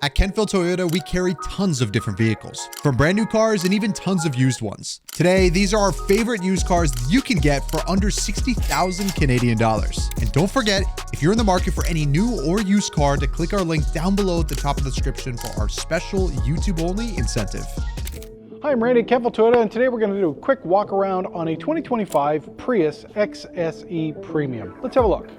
At Kentville Toyota, we carry tons of different vehicles, from brand new cars and even tons of used ones. Today, these are our favorite used cars that you can get for under 60,000 Canadian dollars. And don't forget, if you're in the market for any new or used car, to click our link down below at the top of the description for our special YouTube-only incentive. Hi, I'm Randy at Kentville Toyota, and today we're going to do a quick walk around on a 2025 Prius XSE Premium. Let's have a look.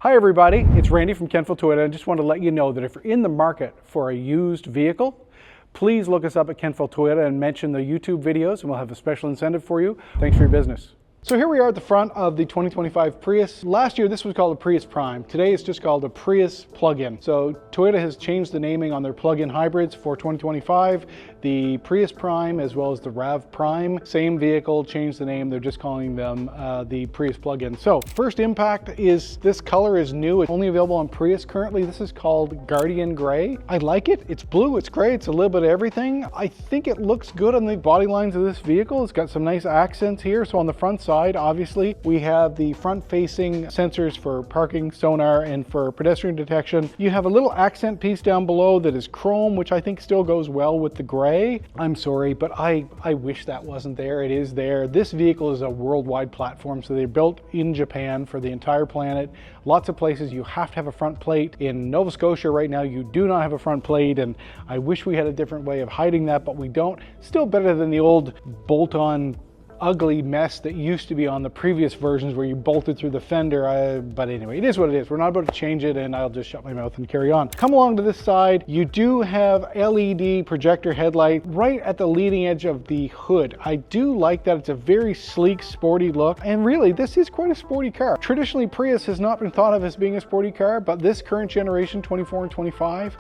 Hi everybody, it's Randy from Kentville Toyota. I just want to let you know that if you're in the market for a used vehicle, please look us up at Kentville Toyota and mention the YouTube videos and we'll have a special incentive for you. Thanks for your business. So here we are at the front of the 2025 Prius. Last year this was called a Prius Prime. Today it's just called a Prius plug-in. So Toyota has changed the naming on their plug-in hybrids for 2025. The Prius Prime as well as the RAV Prime, same vehicle, changed the name. They're just calling them the Prius plug-in. So first impact is this color is new. It's only available on Prius currently. This is called Guardian Gray. I like it. It's blue, it's gray, it's a little bit of everything. I think it looks good on the body lines of this vehicle. It's got some nice accents here. So on the front side, obviously, we have the front-facing sensors for parking, sonar, and for pedestrian detection. You have a little accent piece down below that is chrome, which I think still goes well with the gray. I'm sorry, but I wish that wasn't there. It is there. This vehicle is a worldwide platform, so they're built in Japan for the entire planet. Lots of places you have to have a front plate. In Nova Scotia right now, you do not have a front plate, and I wish we had a different way of hiding that, but we don't. Still better than the old bolt-on ugly mess that used to be on the previous versions where you bolted through the fender. But anyway, it is what it is. We're not about to change it, and I'll just shut my mouth and carry on. Come along to this side. You do have LED projector headlight right at the leading edge of the hood. I do like that. It's a very sleek, sporty look, and really this is quite a sporty car. Traditionally, Prius has not been thought of as being a sporty car, but this current generation, 24 and 25,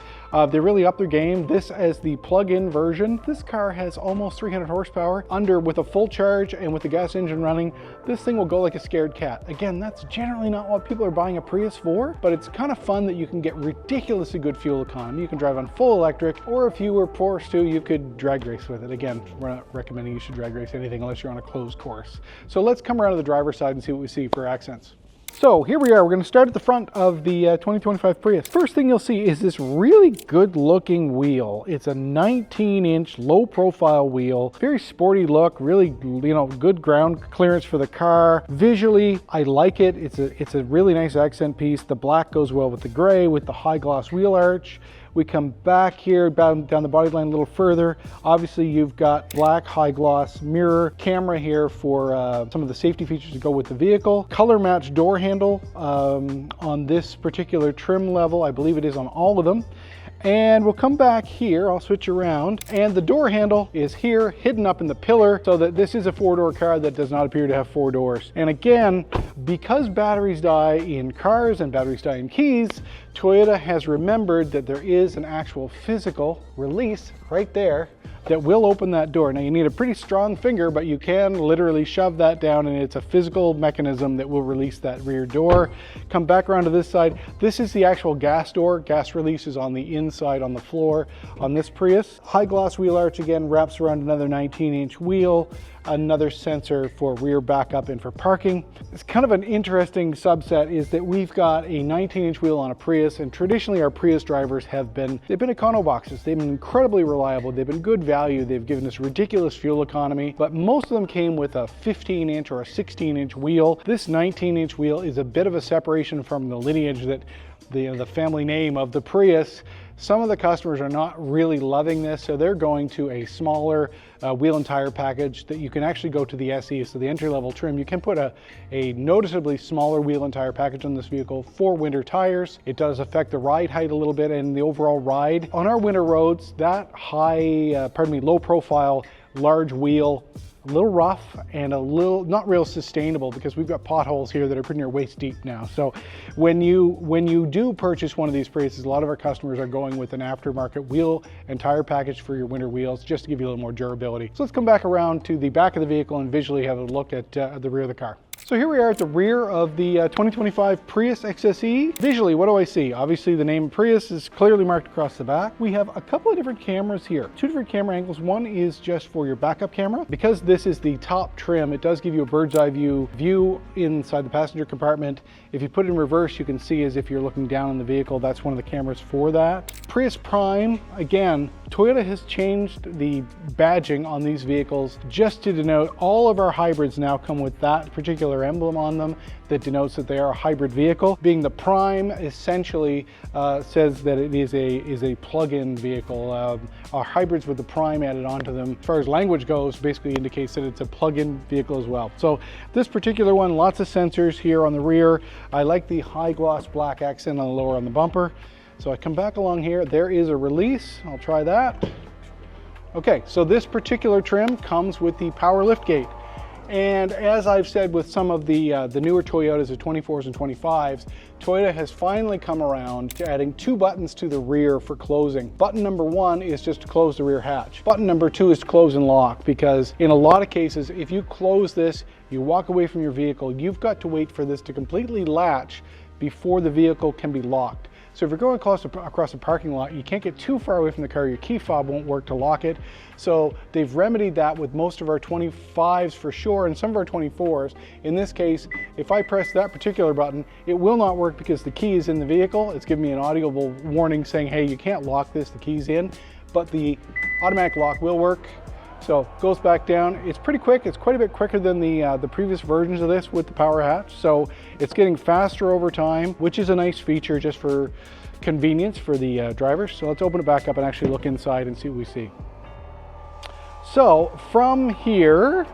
they really upped their game. This as the plug-in version. This car has almost 300 horsepower with a full charge, and with the gas engine running, this thing will go like a scared cat. Again, that's generally not what people are buying a Prius for, but it's kind of fun that you can get ridiculously good fuel economy. You can drive on full electric, or if you were forced to, you could drag race with it. Again, we're not recommending you should drag race anything unless you're on a closed course. So let's come around to the driver's side and see what we see for accents. So here we are. We're going to start at the front of the 2025 Prius. First thing you'll see is this really good looking wheel. It's a 19-inch low profile wheel, very sporty look, really, good ground clearance for the car. Visually, I like it. It's a really nice accent piece. The black goes well with the gray, with the high gloss wheel arch. We come back here, down the body line a little further. Obviously, you've got black high gloss mirror camera here for some of the safety features to go with the vehicle. Color match door handle on this particular trim level. I believe it is on all of them. And we'll come back here, I'll switch around, and the door handle is here, hidden up in the pillar, so that this is a four-door car that does not appear to have four doors. And again, because batteries die in cars and batteries die in keys, Toyota has remembered that there is an actual physical release right there that will open that door. Now you need a pretty strong finger, but you can literally shove that down, and it's a physical mechanism that will release that rear door. Come back around to this side. This is the actual gas door. Gas release is on the inside on the floor on this Prius. High gloss wheel arch again wraps around another 19-inch wheel. Another sensor for rear backup and for parking. It's kind of an interesting subset is that we've got a 19-inch wheel on a Prius, and traditionally our Prius drivers they've been econo boxes. They've been incredibly reliable. They've been good value. They've given us ridiculous fuel economy, but most of them came with a 15-inch or a 16-inch wheel. This 19-inch wheel is a bit of a separation from the lineage that the family name of the Prius. Some of the customers are not really loving this, so they're going to a smaller wheel and tire package that you can actually go to the SE, so the entry-level trim. You can put a noticeably smaller wheel and tire package on this vehicle for winter tires. It does affect the ride height a little bit and the overall ride. On our winter roads, that low profile, large wheel, a little rough and a little not real sustainable, because we've got potholes here that are pretty near waist deep now. So when you do purchase one of these Priuses, a lot of our customers are going with an aftermarket wheel and tire package for your winter wheels, just to give you a little more durability. So let's come back around to the back of the vehicle and visually have a look at the rear of the car. So here we are at the rear of the 2025 Prius XSE. Visually, what do I see? Obviously the name Prius is clearly marked across the back. We have a couple of different cameras here. Two different camera angles. One is just for your backup camera. Because this is the top trim, it does give you a bird's eye view inside the passenger compartment. If you put it in reverse, you can see as if you're looking down on the vehicle. That's one of the cameras for that. Prius Prime, again, Toyota has changed the badging on these vehicles just to denote all of our hybrids now come with that particular emblem on them that denotes that they are a hybrid vehicle. Being the Prime essentially says that it is a plug-in vehicle. Our hybrids with the Prime added onto them, as far as language goes, basically indicates that it's a plug-in vehicle as well. So this particular one, lots of sensors here on the rear. I like the high gloss black accent on the lower on the bumper. So I come back along here, there is a release. I'll try that. Okay, so this particular trim comes with the power lift gate. And as I've said with some of the newer Toyotas, the 24s and 25s, Toyota has finally come around to adding two buttons to the rear for closing. Button number one is just to close the rear hatch. Button number two is to close and lock, because in a lot of cases, if you close this, you walk away from your vehicle, you've got to wait for this to completely latch before the vehicle can be locked. So if you're going across a parking lot, you can't get too far away from the car, your key fob won't work to lock it. So they've remedied that with most of our 25s for sure, and some of our 24s. In this case, if I press that particular button, it will not work because the key is in the vehicle. It's giving me an audible warning saying, hey, you can't lock this, the key's in, but the automatic lock will work. So goes back down. It's pretty quick. It's quite a bit quicker than the previous versions of this with the power hatch. So it's getting faster over time, which is a nice feature just for convenience for the drivers. So let's open it back up and actually look inside and see what we see. So from here,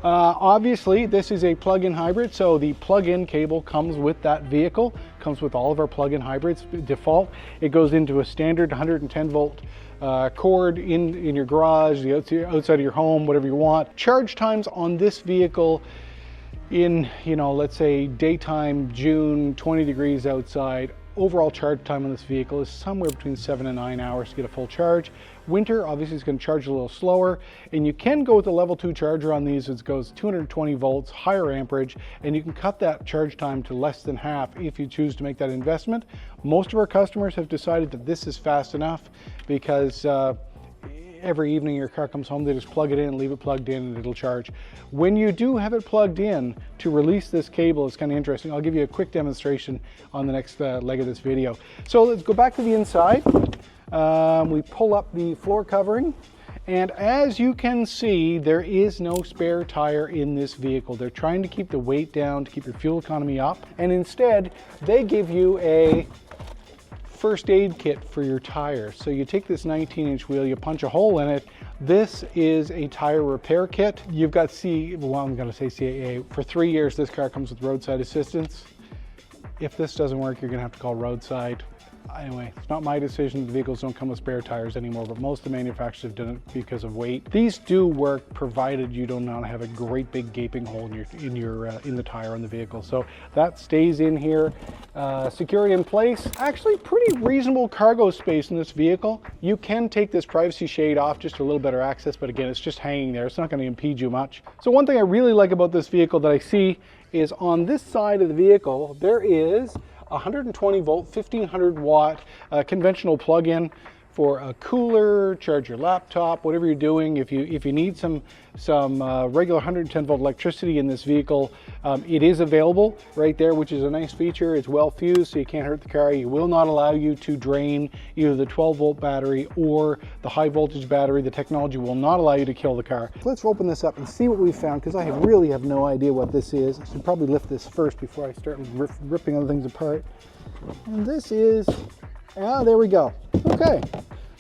obviously this is a plug-in hybrid. So the plug-in cable comes with that vehicle, comes with all of our plug-in hybrids default. It goes into a standard 110 volt cord in your garage, the outside of your home, whatever you want. Charge times on this vehicle in, let's say daytime, June, 20 degrees outside, overall charge time on this vehicle is somewhere between 7 and 9 hours to get a full charge. Winter, obviously, is going to charge a little slower, and you can go with the level 2 charger on these. It goes 220 volts, higher amperage, and you can cut that charge time to less than half if you choose to make that investment. Most of our customers have decided that this is fast enough because every evening your car comes home, they just plug it in, leave it plugged in, and it'll charge. When you do have it plugged in, to release this cable is kind of interesting. I'll give you a quick demonstration on the next leg of this video. So let's go back to the inside. We pull up the floor covering, and as you can see, there is no spare tire in this vehicle. They're trying to keep the weight down to keep your fuel economy up, and instead they give you a first aid kit for your tires. So you take this 19-inch wheel, you punch a hole in it. This is a tire repair kit. You've got I'm going to say CAA. For 3 years, this car comes with roadside assistance. If this doesn't work, you're going to have to call roadside. Anyway, it's not my decision. The vehicles don't come with spare tires anymore, but most of the manufacturers have done it because of weight. These do work provided you do not have a great big gaping hole in the tire on the vehicle. So that stays in here. Security in place. Actually, pretty reasonable cargo space in this vehicle. You can take this privacy shade off, just a little better access, but again, it's just hanging there. It's not going to impede you much. So one thing I really like about this vehicle that I see is on this side of the vehicle, there is 120 volt, 1500 watt conventional plug-in for a cooler, charge your laptop, whatever you're doing. If you need some regular 110 volt electricity in this vehicle, it is available right there, which is a nice feature. It's well fused, so you can't hurt the car. It will not allow you to drain either the 12 volt battery or the high voltage battery. The technology will not allow you to kill the car. Let's open this up and see what we found, because I really have no idea what this is. I should probably lift this first before I start ripping other things apart. And this is, there we go. Okay,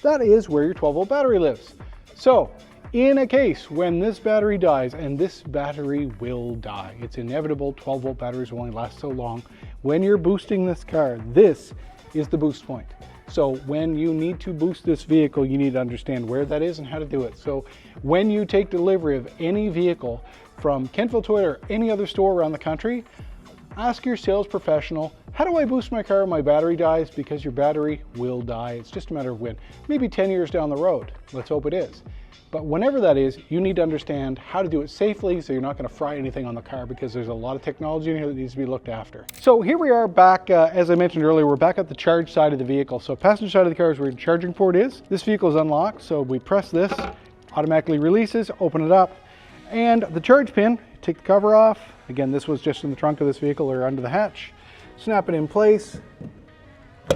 that is where your 12 volt battery lives. So in a case when this battery dies, and this battery will die, it's inevitable, 12 volt batteries will only last so long. When you're boosting this car, this is the boost point. So when you need to boost this vehicle, you need to understand where that is and how to do it. So when you take delivery of any vehicle from Kentville Toyota or any other store around the country, Ask your sales professional, how do I boost my car when my battery dies? Because your battery will die. It's just a matter of when. Maybe 10 years down the road. Let's hope it is. But whenever that is, you need to understand how to do it safely so you're not going to fry anything on the car, because there's a lot of technology in here that needs to be looked after. So here we are back, as I mentioned earlier, we're back at the charge side of the vehicle. So passenger side of the car is where the charging port is. This vehicle is unlocked, so we press this, automatically releases, open it up, and the charge pin, take the cover off. Again, this was just in the trunk of this vehicle or under the hatch. Snap it in place,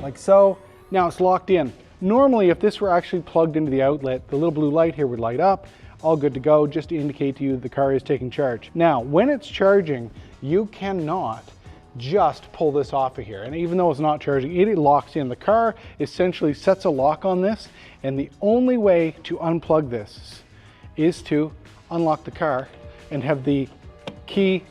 like so. Now it's locked in. Normally, if this were actually plugged into the outlet, the little blue light here would light up, all good to go, just to indicate to you the car is taking charge. Now, when it's charging, you cannot just pull this off of here. And even though it's not charging, it locks in. The car essentially sets a lock on this, and the only way to unplug this is to unlock the car and have the key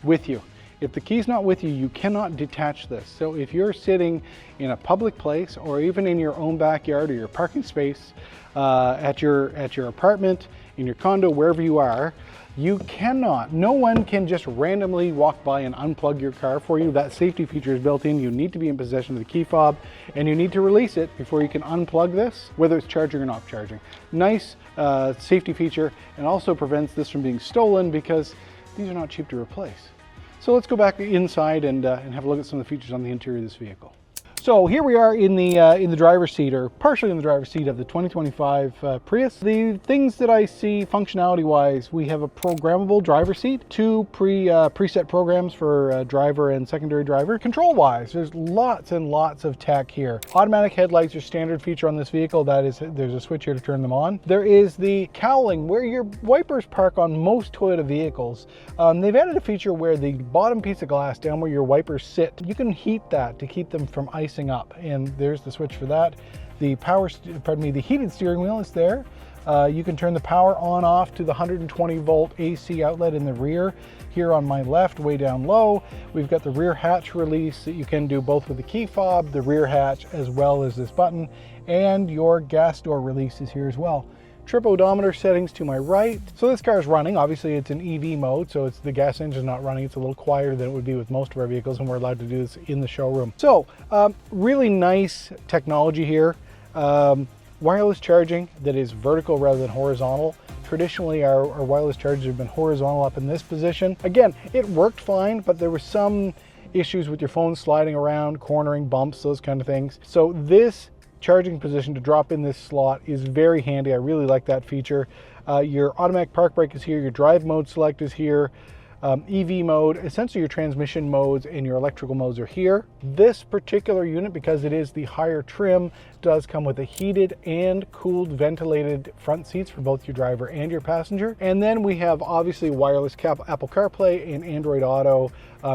with you. If the key's not with you, you cannot detach this. So if you're sitting in a public place or even in your own backyard or your parking space, at your apartment, in your condo, wherever you are, you cannot, no one can just randomly walk by and unplug your car for you. That safety feature is built in. You need to be in possession of the key fob, and you need to release it before you can unplug this, whether it's charging or not charging. Nice safety feature, and also prevents this from being stolen, because these are not cheap to replace. So let's go back inside and have a look at some of the features on the interior of this vehicle. So here we are in the driver's seat, or partially in the driver's seat of the 2025 Prius. The things that I see functionality-wise, we have a programmable driver's seat, two preset programs for driver and secondary driver. Control-wise, there's lots and lots of tech here. Automatic headlights are standard feature on this vehicle. That is, there's a switch here to turn them on. There is the cowling, where your wipers park on most Toyota vehicles. They've added a feature where the bottom piece of glass down where your wipers sit, you can heat that to keep them from icing up, and there's the switch for that. The the heated steering wheel is there. You can turn the power on off to the 120 volt AC outlet in the rear. Here on my left, way down low, we've got the rear hatch release that you can do both with the key fob, the rear hatch, as well as this button, and your gas door release is here as well. Trip odometer settings to my right. So this car is running. Obviously it's in EV mode, so the gas engine not running. It's a little quieter than it would be with most of our vehicles, and we're allowed to do this in the showroom. So really nice technology here. Wireless charging that is vertical rather than horizontal. Traditionally our wireless chargers have been horizontal up in this position. Again, it worked fine, but there were some issues with your phone sliding around, cornering, bumps, those kind of things. So this charging position to drop in this slot is very handy. I really like that feature. Your automatic park brake is here, your drive mode select is here, EV mode, essentially your transmission modes and your electrical modes are here. This particular unit, because it is the higher trim, does come with a heated and cooled ventilated front seats for both your driver and your passenger. And then we have obviously wireless Apple CarPlay and Android Auto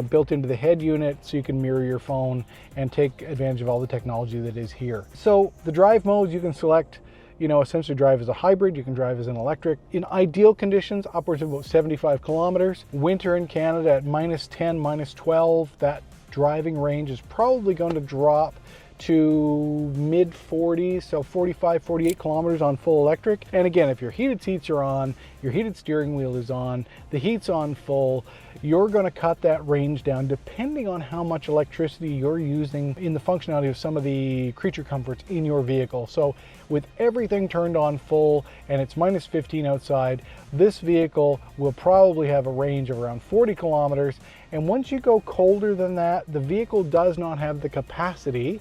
built into the head unit, so you can mirror your phone and take advantage of all the technology that is here. So the drive modes you can select, essentially drive as a hybrid, you can drive as an electric. In ideal conditions, upwards of about 75 kilometers. Winter in Canada at -10, -12, that driving range is probably going to drop to mid 40s, so 45, 48 kilometers on full electric. And again, if your heated seats are on, your heated steering wheel is on, the heat's on full, you're going to cut that range down depending on how much electricity you're using in the functionality of some of the creature comforts in your vehicle. So with everything turned on full and it's -15 outside, this vehicle will probably have a range of around 40 kilometers. And once you go colder than that, the vehicle does not have the capacity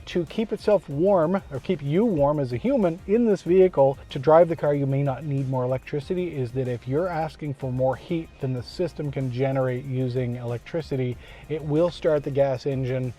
to keep itself warm, or keep you warm as a human in this vehicle. To drive the car, you may not need more electricity. Is that if you're asking for more heat than the system can generate using electricity, it will start the gas engine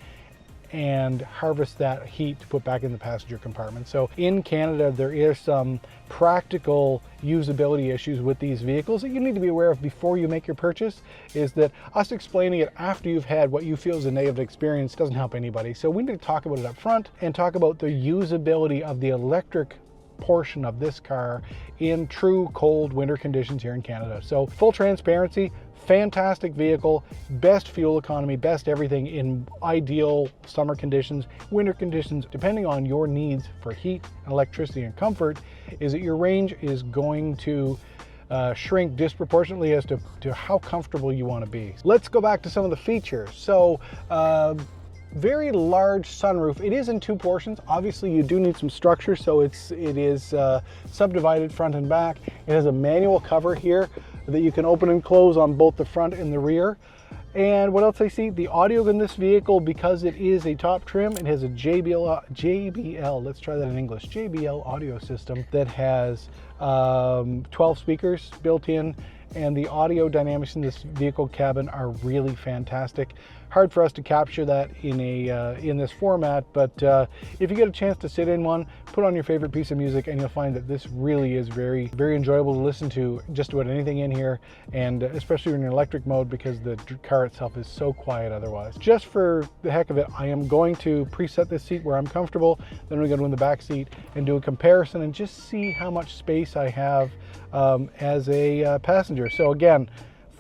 and harvest that heat to put back in the passenger compartment. So in Canada, there is some practical usability issues with these vehicles that you need to be aware of before you make your purchase. Is that us explaining it after you've had what you feel is a negative experience doesn't help anybody. So we need to talk about it up front and talk about the usability of the electric portion of this car in true cold winter conditions here in Canada. So full transparency, fantastic vehicle, best fuel economy, best everything in ideal summer conditions, winter conditions, depending on your needs for heat, electricity, and comfort, is that your range is going to shrink disproportionately as to how comfortable you want to be. Let's go back to some of the features. So very large sunroof. It is in two portions. Obviously you do need some structure, so it is subdivided front and back. It has a manual cover here that you can open and close on both the front and the rear. And what else I see? The audio in this vehicle, because it is a top trim, it has a JBL, let's try that in English, JBL audio system that has 12 speakers built in, and the audio dynamics in this vehicle cabin are really fantastic. Hard for us to capture that in this format, but if you get a chance to sit in one, put on your favorite piece of music, and you'll find that this really is very, very enjoyable to listen to. Just about anything in here, and especially in electric mode, because the car itself is so quiet otherwise. Just for the heck of it, I am going to preset this seat where I'm comfortable. Then we're going to go in the back seat and do a comparison and just see how much space I have as a passenger. So again,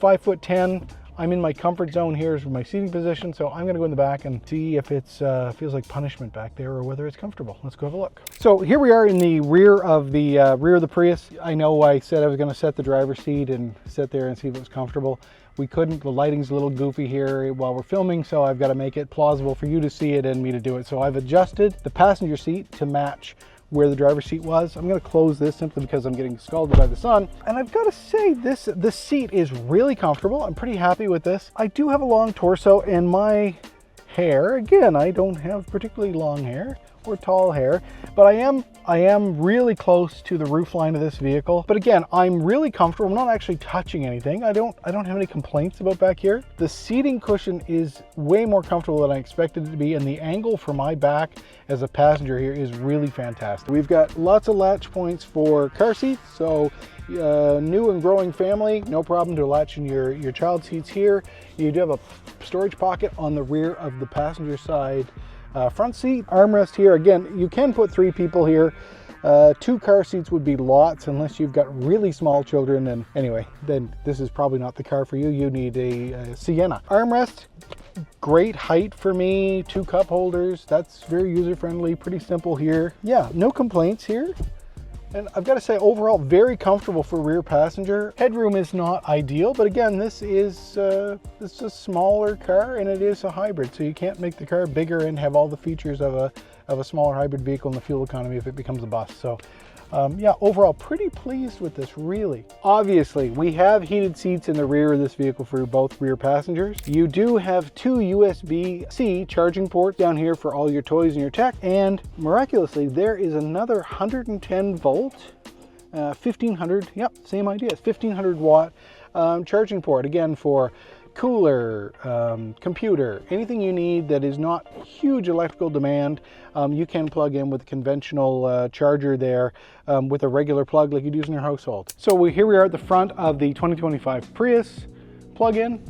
5'10". I'm in my comfort zone here is my seating position, so I'm going to go in the back and see if it feels like punishment back there or whether it's comfortable. Let's go have a look. So here we are in the rear of the Prius. I know I said I was going to set the driver's seat and sit there and see if it was comfortable. We couldn't. The lighting's a little goofy here while we're filming, so I've got to make it plausible for you to see it and me to do it. So I've adjusted the passenger seat to match where the driver's seat was. I'm going to close this simply because I'm getting scalded by the sun. And I've got to say, this seat is really comfortable. I'm pretty happy with this. I do have a long torso, and my hair, again, I don't have particularly long hair or tall hair, but I am really close to the roof line of this vehicle. But again, I'm really comfortable. I'm not actually touching anything. I don't have any complaints about back here. The seating cushion is way more comfortable than I expected it to be, and the angle for my back as a passenger here is really fantastic. We've got lots of latch points for car seats, so new and growing family, no problem to latch in your child seats here. You do have a storage pocket on the rear of the passenger side front seat. Armrest here. Again, you can put 3 people here. 2 car seats would be lots unless you've got really small children, and anyway, then this is probably not the car for you. You need a Sienna. Armrest, great height for me. 2 cup holders. That's very user friendly, pretty simple here. Yeah, no complaints here. And I've got to say, overall, very comfortable for rear passenger. Headroom is not ideal, but again, this is a smaller car, and it is a hybrid, so you can't make the car bigger and have all the features of a smaller hybrid vehicle in the fuel economy if it becomes a bus. So yeah, overall, pretty pleased with this, really. Obviously, we have heated seats in the rear of this vehicle for both rear passengers. You do have 2 USB-C charging ports down here for all your toys and your tech, and miraculously, there is another 110 volt, 1500, yep, same idea, it's 1500 watt charging port, again, for cooler, computer, anything you need that is not huge electrical demand. You can plug in with a conventional charger there with a regular plug like you'd use in your household. So here we are at the front of the 2025 Prius plug-in.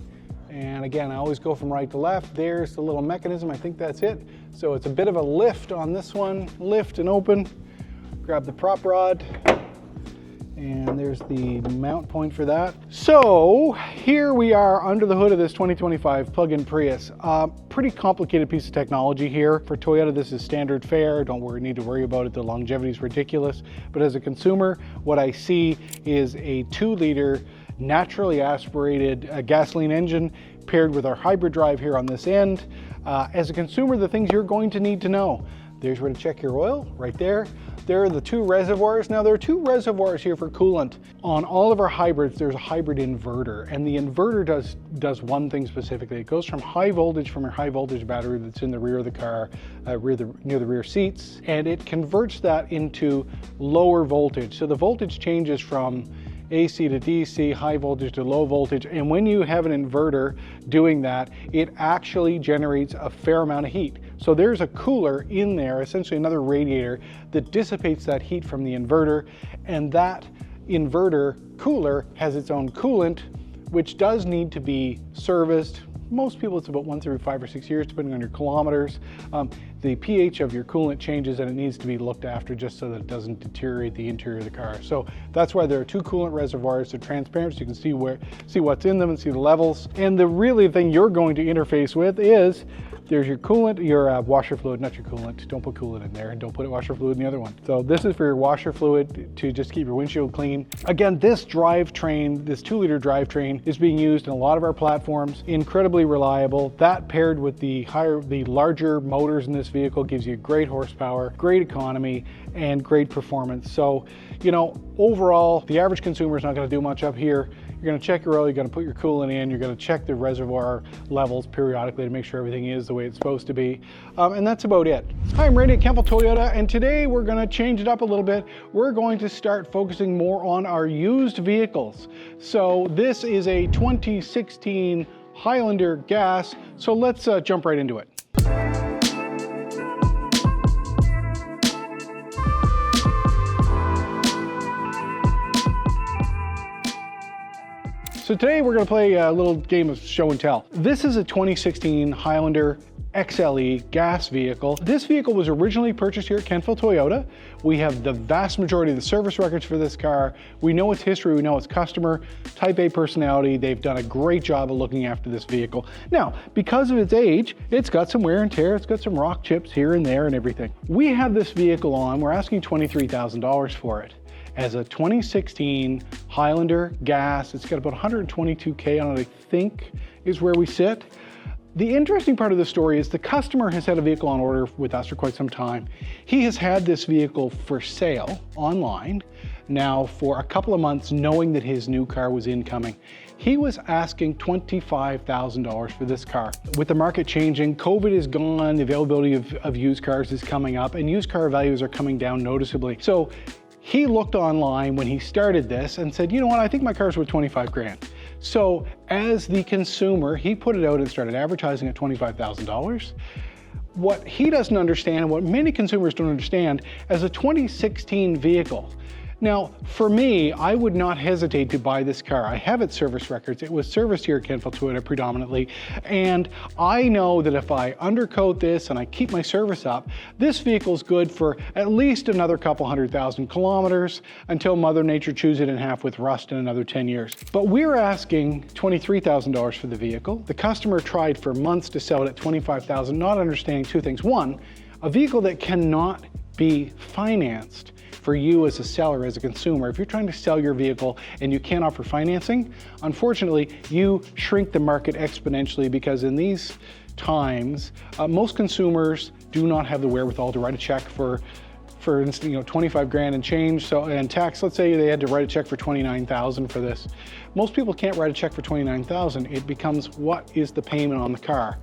And again, I always go from right to left. There's the little mechanism. I think that's it. So it's a bit of a lift on this one. Lift and open. Grab the prop rod. And there's the mount point for that. So here we are under the hood of this 2025 plug-in Prius. Pretty complicated piece of technology here. For Toyota, this is standard fare. Don't need to worry about it. The longevity is ridiculous. But as a consumer, what I see is a 2-liter naturally aspirated gasoline engine paired with our hybrid drive here on this end. As a consumer, the things you're going to need to know. There's where to check your oil, right there. There are the 2 reservoirs. Now there are 2 reservoirs here for coolant. On all of our hybrids, there's a hybrid inverter, and the inverter does one thing specifically. It goes from high voltage from your high voltage battery that's in the rear of the car, near the rear seats, and it converts that into lower voltage. So the voltage changes from AC to DC, high voltage to low voltage, and when you have an inverter doing that, it actually generates a fair amount of heat. So there's a cooler in there, essentially another radiator, that dissipates that heat from the inverter, and that inverter cooler has its own coolant, which does need to be serviced. Most people, it's about once every 5 or 6 years, depending on your kilometers. the pH of your coolant changes and it needs to be looked after just so that it doesn't deteriorate the interior of the car. So that's why there are two coolant reservoirs. They're transparent so you can see what's in them and see the levels. And the really thing you're going to interface with is there's your coolant, your washer fluid, not your coolant. Don't put coolant in there, and don't put washer fluid in the other one. So this is for your washer fluid to just keep your windshield clean. Again, this drivetrain, this 2-liter drivetrain is being used in a lot of our platforms, incredibly reliable. That paired with the larger motors in this vehicle gives you great horsepower, great economy, and great performance. So, you know, overall, the average consumer is not going to do much up here. You're going to check your oil, you're going to put your coolant in, you're going to check the reservoir levels periodically to make sure everything is the way it's supposed to be. And that's about it. Hi, I'm Randy at Kentville Toyota, and today we're going to change it up a little bit. We're going to start focusing more on our used vehicles. So this is a 2016 Highlander gas, so let's jump right into it. So today we're going to play a little game of show and tell. This is a 2016 Highlander XLE gas vehicle. This vehicle was originally purchased here at Kentville Toyota. We have the vast majority of the service records for this car. We know its history, we know its customer, Type A personality. They've done a great job of looking after this vehicle. Now, because of its age, it's got some wear and tear, it's got some rock chips here and there and everything. We have this vehicle on, we're asking $23,000 for it. As a 2016 Highlander gas, it's got about 122K on it, I think, is where we sit. The interesting part of the story is the customer has had a vehicle on order with us for quite some time. He has had this vehicle for sale online now for a couple of months, knowing that his new car was incoming. He was asking $25,000 for this car. With the market changing, COVID is gone, the availability of used cars is coming up, and used car values are coming down noticeably. So he looked online when he started this and said, you know what, I think my car's worth 25 grand. So as the consumer, he put it out and started advertising at $25,000. What he doesn't understand, and what many consumers don't understand, as a 2016 vehicle. Now, for me, I would not hesitate to buy this car. I have its service records. It was serviced here at Kentville Toyota predominantly, and I know that if I undercoat this and I keep my service up, this vehicle's good for at least another couple 100,000 kilometers until Mother Nature chews it in half with rust in another 10 years. But we're asking $23,000 for the vehicle. The customer tried for months to sell it at $25,000, not understanding two things. One, a vehicle that cannot be financed for you as a seller, as a consumer. If you're trying to sell your vehicle and you can't offer financing, unfortunately, you shrink the market exponentially, because in these times, most consumers do not have the wherewithal to write a check for instance, 25 grand and change. So, and tax, let's say they had to write a check for 29,000 for this. Most people can't write a check for 29,000. It becomes, what is the payment on the car?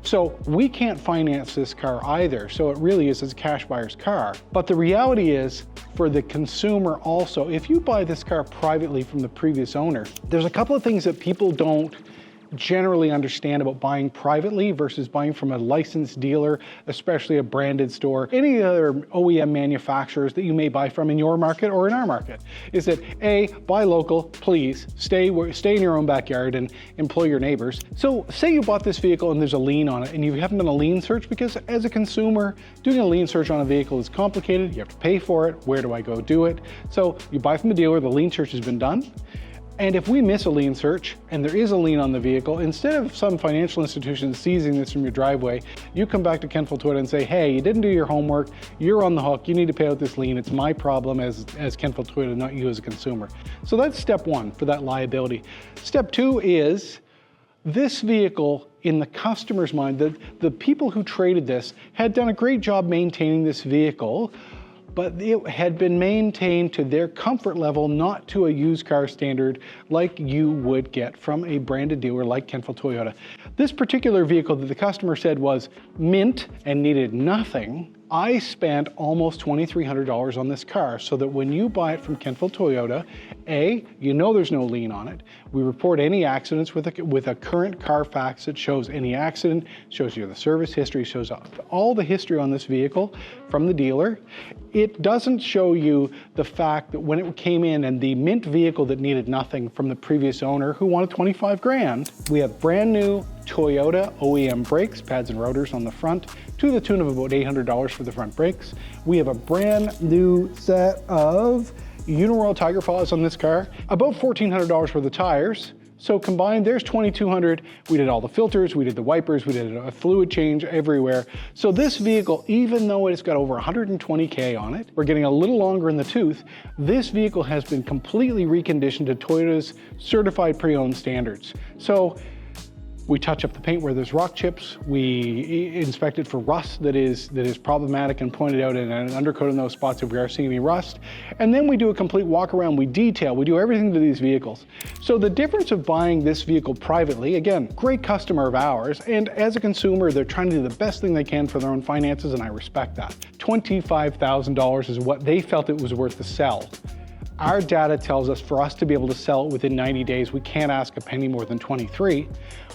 So we can't finance this car either. So it really is a cash buyer's car. But the reality is, for the consumer also, if you buy this car privately from the previous owner, there's a couple of things that people don't generally understand about buying privately versus buying from a licensed dealer, especially a branded store, any other OEM manufacturers that you may buy from in your market or in our market, is that A, buy local, please, stay in your own backyard and employ your neighbors. So say you bought this vehicle and there's a lien on it and you haven't done a lien search, because as a consumer, doing a lien search on a vehicle is complicated. You have to pay for it. Where do I go do it? So you buy from the dealer, the lien search has been done. And if we miss a lien search and there is a lien on the vehicle, instead of some financial institution seizing this from your driveway, you come back to Kentville Toyota and say, hey, you didn't do your homework, you're on the hook, you need to pay out this lien, it's my problem as Kentville Toyota, not you as a consumer. So that's step one for that liability. Step two is, this vehicle, in the customer's mind, the people who traded this had done a great job maintaining this vehicle, but it had been maintained to their comfort level, not to a used car standard like you would get from a branded dealer like Kentville Toyota. This particular vehicle that the customer said was mint and needed nothing, I spent almost $2,300 on this car, so that when you buy it from Kentville Toyota, A, you know there's no lien on it. We report any accidents with a current Carfax that shows any accident, shows you the service history, shows all the history on this vehicle from the dealer. It doesn't show you the fact that when it came in and the mint vehicle that needed nothing from the previous owner who wanted 25 grand, we have brand new Toyota OEM brakes, pads and rotors on the front, to the tune of about $800 for the front brakes. We have a brand new set of Uniroyal Tiger Paws on this car, about $1,400 for the tires. So combined, there's $2,200. We did all the filters, we did the wipers, we did a fluid change everywhere. So this vehicle, even though it's got over 120K on it, we're getting a little longer in the tooth, this vehicle has been completely reconditioned to Toyota's certified pre-owned standards. So we touch up the paint where there's rock chips. We inspect it for rust that is problematic and pointed out in an undercoat in those spots if we are seeing any rust. And then we do a complete walk around, we detail, we do everything to these vehicles. So the difference of buying this vehicle privately, again, great customer of ours, and as a consumer, they're trying to do the best thing they can for their own finances, and I respect that. $25,000 is what they felt it was worth to sell. Our data tells us for us to be able to sell it within 90 days, we can't ask a penny more than 23.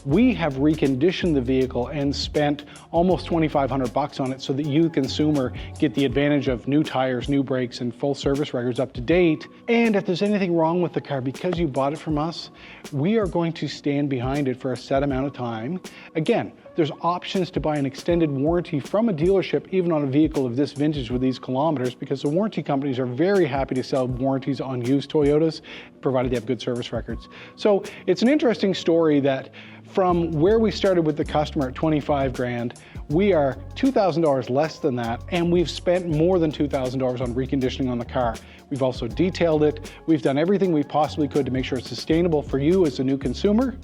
We have reconditioned the vehicle and spent almost $2,500 on it so that you, consumer, get the advantage of new tires, new brakes, and full service records up to date. And if there's anything wrong with the car, because you bought it from us, we are going to stand behind it for a set amount of time. Again, there's options to buy an extended warranty from a dealership, even on a vehicle of this vintage with these kilometers, because the warranty companies are very happy to sell warranties on used Toyotas, provided they have good service records. So it's an interesting story that from where we started with the customer at 25 grand, we are $2,000 less than that, and we've spent more than $2,000 on reconditioning on the car. We've also detailed it. We've done everything we possibly could to make sure it's sustainable for you as a new consumer,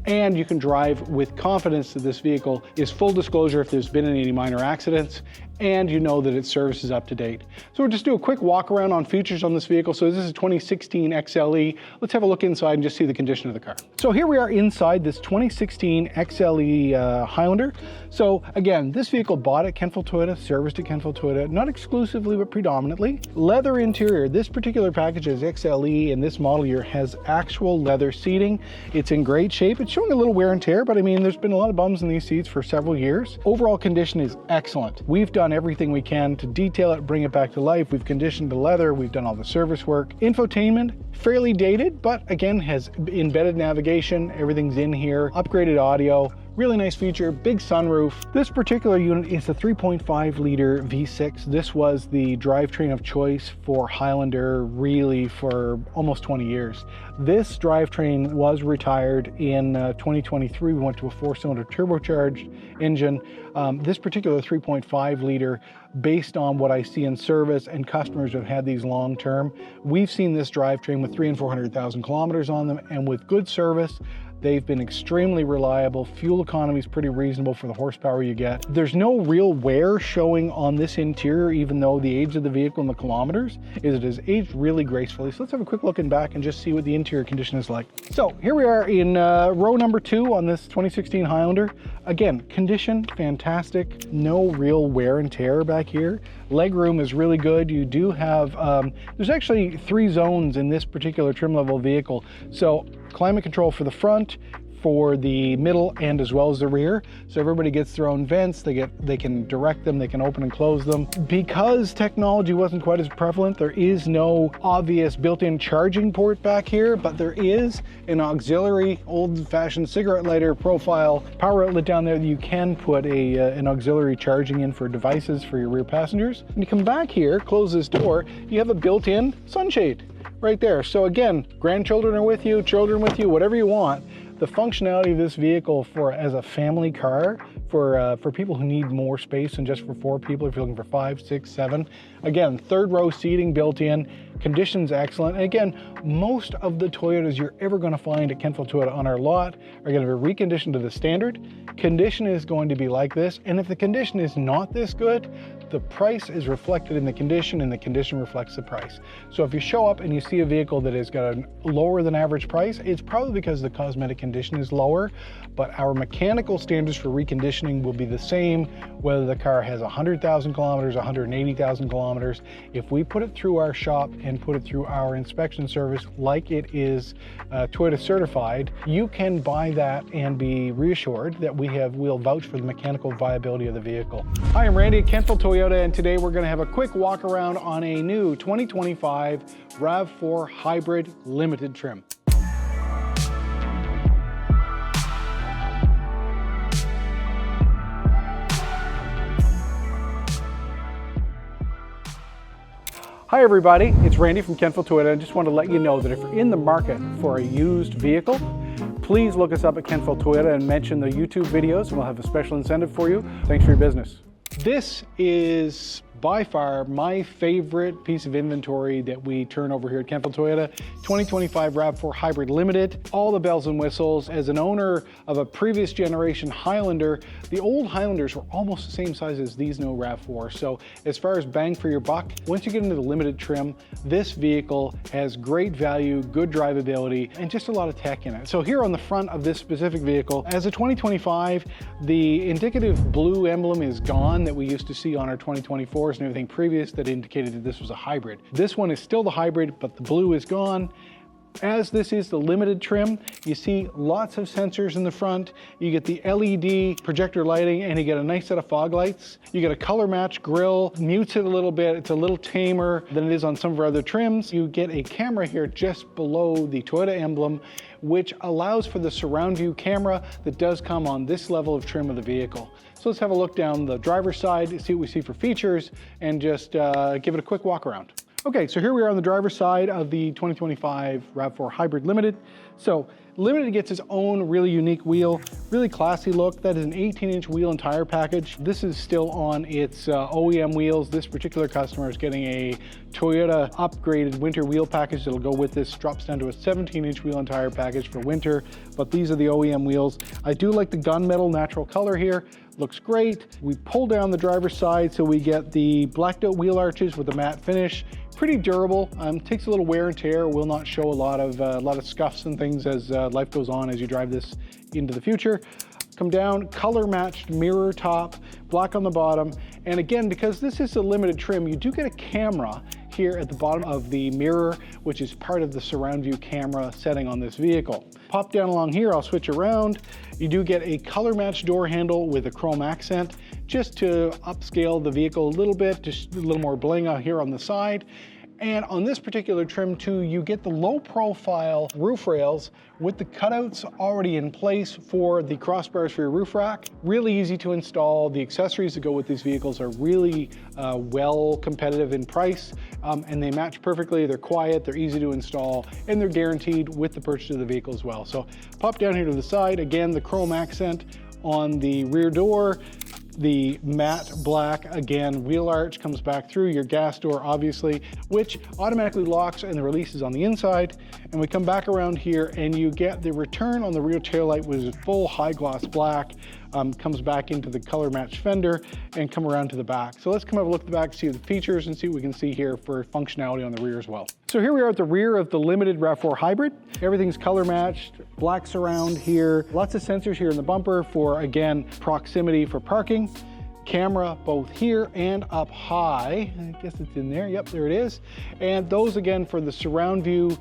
and you can drive with confidence that this vehicle is full disclosure if there's been any minor accidents, and you know that its service is up to date. So we'll just do a quick walk around on features on this vehicle. So this is a 2016 XLE. Let's have a look inside and just see the condition of the car. So here we are inside this 2016 XLE Highlander. So again, this vehicle bought at Kentville Toyota, serviced at Kentville Toyota, not exclusively, but predominantly. Leather interior. This particular package is XLE, and this model year has actual leather seating. It's in great shape. It's showing a little wear and tear, but I mean, there's been a lot of bums in these seats for several years. Overall condition is excellent. We've done everything we can to detail it, bring it back to life. We've conditioned the leather, we've done all the service work. Infotainment, fairly dated, but again, has embedded navigation. Everything's in here. Upgraded audio. Really nice feature, big sunroof. This particular unit is a 3.5 liter V6. This was the drivetrain of choice for Highlander really for almost 20 years. This drivetrain was retired in 2023. We went to a 4-cylinder turbocharged engine. This particular 3.5 liter, based on what I see in service and customers who have had these long term, we've seen this drivetrain with 300,000 and 400,000 kilometers on them, and with good service. They've been extremely reliable. Fuel economy is pretty reasonable for the horsepower you get. There's no real wear showing on this interior, even though the age of the vehicle and the kilometers it has aged really gracefully. So let's have a quick look in back and just see what the interior condition is like. So here we are in row number 2 on this 2016 Highlander. Again, condition fantastic. No real wear and tear back here. Leg room is really good. You do have, there's actually 3 zones in this particular trim level vehicle. So climate control for the front, for the middle, and as well as the rear. So everybody gets their own vents. They can direct them, they can open and close them. Because technology wasn't quite as prevalent, there is no obvious built-in charging port back here, but there is an auxiliary old-fashioned cigarette lighter profile power outlet down there that you can put an auxiliary charging in for devices for your rear passengers. And you come back here, close this door, you have a built-in sunshade right there. So again, grandchildren are with you, children with you, whatever you want. The functionality of this vehicle as a family car, for people who need more space than just for 4 people, if you're looking for 5, 6, 7. Again, 3rd row seating built in, condition's excellent. And again, most of the Toyotas you're ever going to find at Kentville Toyota on our lot are going to be reconditioned to the standard. Condition is going to be like this, and if the condition is not this good, the price is reflected in the condition, and the condition reflects the price. So if you show up and you see a vehicle that has got a lower than average price, it's probably because the cosmetic condition is lower, but our mechanical standards for reconditioning will be the same whether the car has 100,000 kilometers, 180,000 kilometers. If we put it through our shop and put it through our inspection service like it is Toyota certified, you can buy that and be reassured that we'll vouch for the mechanical viability of the vehicle. Hi, I'm Randy at Kentville Toyota, and today we're going to have a quick walk around on a new 2025 RAV4 Hybrid Limited trim. Hi everybody, it's Randy from Kentville Toyota. I just want to let you know that if you're in the market for a used vehicle, please look us up at Kentville Toyota and mention the YouTube videos, and we'll have a special incentive for you. Thanks for your business. This is by far my favorite piece of inventory that we turn over here at Kentville Toyota. 2025 RAV4 Hybrid Limited, all the bells and whistles. As an owner of a previous generation Highlander, the old Highlanders were almost the same size as these new RAV4. So as far as bang for your buck, once you get into the limited trim, this vehicle has great value, good drivability, and just a lot of tech in it. So here on the front of this specific vehicle, as a 2025, the indicative blue emblem is gone that we used to see on our 2024s and everything previous that indicated that this was a hybrid. This one is still the hybrid, but the blue is gone. As this is the limited trim, you see lots of sensors in the front. You get the LED projector lighting, and you get a nice set of fog lights. You get a color match grille, mutes it a little bit. It's a little tamer than it is on some of our other trims. You get a camera here just below the Toyota emblem, which allows for the surround view camera that does come on this level of trim of the vehicle. So let's have a look down the driver's side, see what we see for features, and just give it a quick walk around. Okay, so here we are on the driver's side of the 2025 RAV4 Hybrid Limited. So Limited gets its own really unique wheel, really classy look. That is an 18-inch wheel and tire package. This is still on its OEM wheels. This particular customer is getting a Toyota upgraded winter wheel package that'll go with this. Drops down to a 17-inch wheel and tire package for winter, but these are the OEM wheels. I do like the gunmetal natural color here. Looks great. We pull down the driver's side so we get the blacked out wheel arches with a matte finish. Pretty durable, takes a little wear and tear, will not show a lot of scuffs and things as life goes on as you drive this into the future. Come down, color matched mirror top, black on the bottom. And again, because this is a limited trim, you do get a camera here at the bottom of the mirror, which is part of the surround view camera setting on this vehicle. Pop down along here, I'll switch around. You do get a color matched door handle with a chrome accent, just to upscale the vehicle a little bit, just a little more bling out here on the side. And on this particular trim too, you get the low profile roof rails with the cutouts already in place for the crossbars for your roof rack. Really easy to install. The accessories that go with these vehicles are really well competitive in price, and they match perfectly. They're quiet, they're easy to install, and they're guaranteed with the purchase of the vehicle as well. So pop down here to the side. Again, the chrome accent on the rear door. The matte black, again, wheel arch comes back through your gas door, obviously, which automatically locks and releases on the inside. And we come back around here and you get the return on the rear taillight, which is full high gloss black, comes back into the color matched fender and come around to the back. So let's come have a look at the back, see the features and see what we can see here for functionality on the rear as well. So here we are at the rear of the limited RAV4 Hybrid. Everything's color matched, black surround here, lots of sensors here in the bumper for, again, proximity for parking. Camera both here and up high. I guess it's in there. Yep, there it is. And those again for the surround view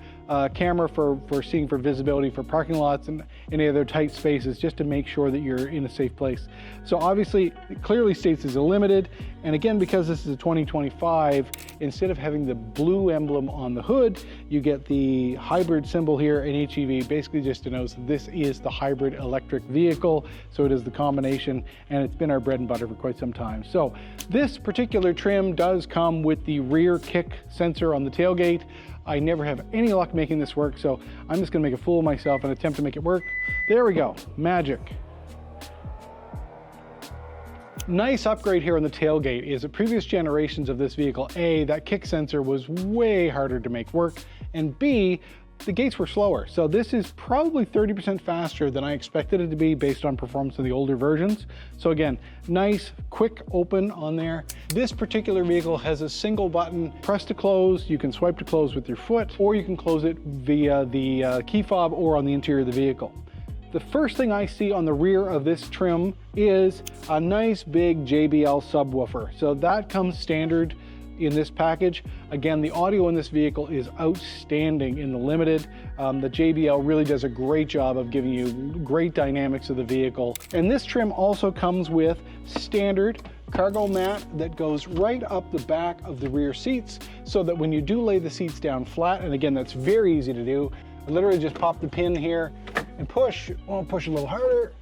camera for seeing for visibility for parking lots and any other tight spaces, just to make sure that you're in a safe place. So obviously it clearly states it's a limited, and again, because this is a 2025, instead of having the blue emblem on the hood, you get the hybrid symbol here, and HEV basically just denotes that this is the hybrid electric vehicle. So it is the combination, and it's been our bread and butter for quite some time. So this particular trim does come with the rear kick sensor on the tailgate. I never have any luck making this work, so I'm just gonna make a fool of myself and attempt to make it work. There we go, magic. Nice upgrade here on the tailgate is that previous generations of this vehicle, A, that kick sensor was way harder to make work, and B, the gates were slower. So this is probably 30% faster than I expected it to be based on performance of the older versions. So again, nice quick open on there. This particular vehicle has a single button, press to close. You can swipe to close with your foot, or you can close it via the key fob or on the interior of the vehicle. The first thing I see on the rear of this trim is a nice big JBL subwoofer. So that comes standard in this package. Again, the audio in this vehicle is outstanding in the limited. The JBL really does a great job of giving you great dynamics of the vehicle. And this trim also comes with standard cargo mat that goes right up the back of the rear seats, so that when you do lay the seats down flat, and again, that's very easy to do, I literally just pop the pin here and push. I'll push a little harder.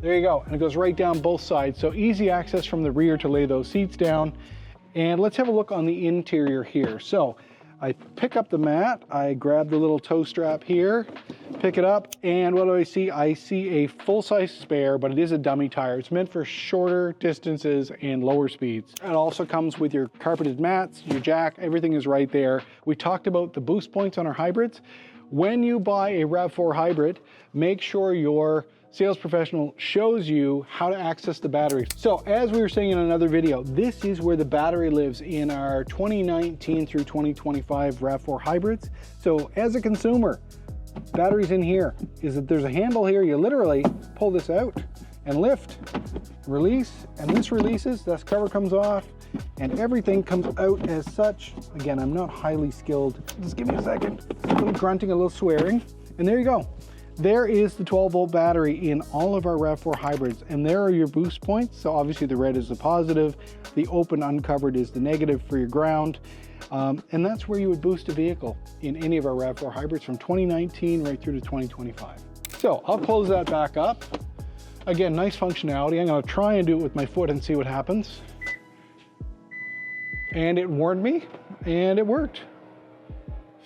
There you go, and it goes right down both sides. So easy access from the rear to lay those seats down. And let's have a look on the interior here. So I pick up the mat, I grab the little toe strap here, pick it up, and what do I see? I see a full-size spare, but it is a dummy tire. It's meant for shorter distances and lower speeds. It also comes with your carpeted mats, your jack, everything is right there. We talked about the boost points on our hybrids. When you buy a RAV4 hybrid, make sure your sales professional shows you how to access the battery. So as we were saying in another video, this is where the battery lives in our 2019 through 2025 RAV4 hybrids. So as a consumer, battery's in here. Is that there's a handle here, you literally pull this out and lift, release, and this releases, this cover comes off, and everything comes out as such. Again, I'm not highly skilled. Just give me a second. A little grunting, a little swearing, and there you go. There is the 12-volt battery in all of our RAV4 hybrids, and there are your boost points. So obviously the red is the positive, the open uncovered is the negative for your ground, and that's where you would boost a vehicle in any of our RAV4 hybrids from 2019 right through to 2025. So I'll close that back up. Again, nice functionality. I'm gonna try and do it with my foot and see what happens. And it warned me, and it worked.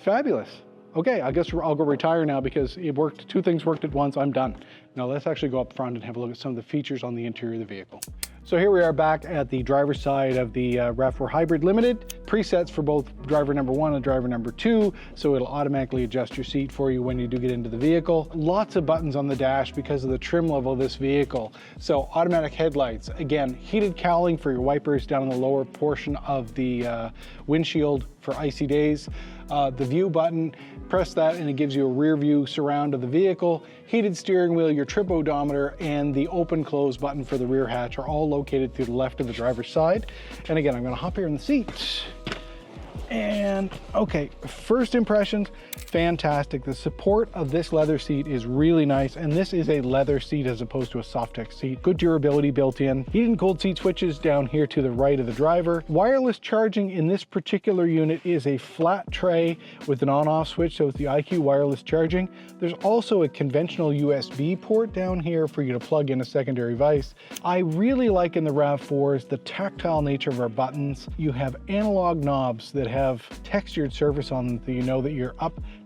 Fabulous. Okay, I guess I'll go retire now because it worked. Two things worked at once. I'm done. Now let's actually go up front and have a look at some of the features on the interior of the vehicle. So here we are back at the driver's side of the RAV4 Hybrid Limited. Presets for both driver number 1 and driver number 2, so it'll automatically adjust your seat for you when you do get into the vehicle. Lots of buttons on the dash because of the trim level of this vehicle. So automatic headlights, again, heated cowling for your wipers down in the lower portion of the windshield for icy days. The view button, press that and it gives you a rear view surround of the vehicle. Heated steering wheel, your trip odometer, and the open close button for the rear hatch are all located to the left of the driver's side. And again, I'm gonna hop here in the seat. And okay, first impressions, fantastic. The support of this leather seat is really nice, and this is a leather seat as opposed to a Softex seat. Good durability built in. Heated and cold seat switches down here to the right of the driver. Wireless charging in this particular unit is a flat tray with an on-off switch, so it's the IQ wireless charging. There's also a conventional USB port down here for you to plug in a secondary device. I really like in the RAV4s the tactile nature of our buttons. You have analog knobs that have textured surface on them, so you know that you're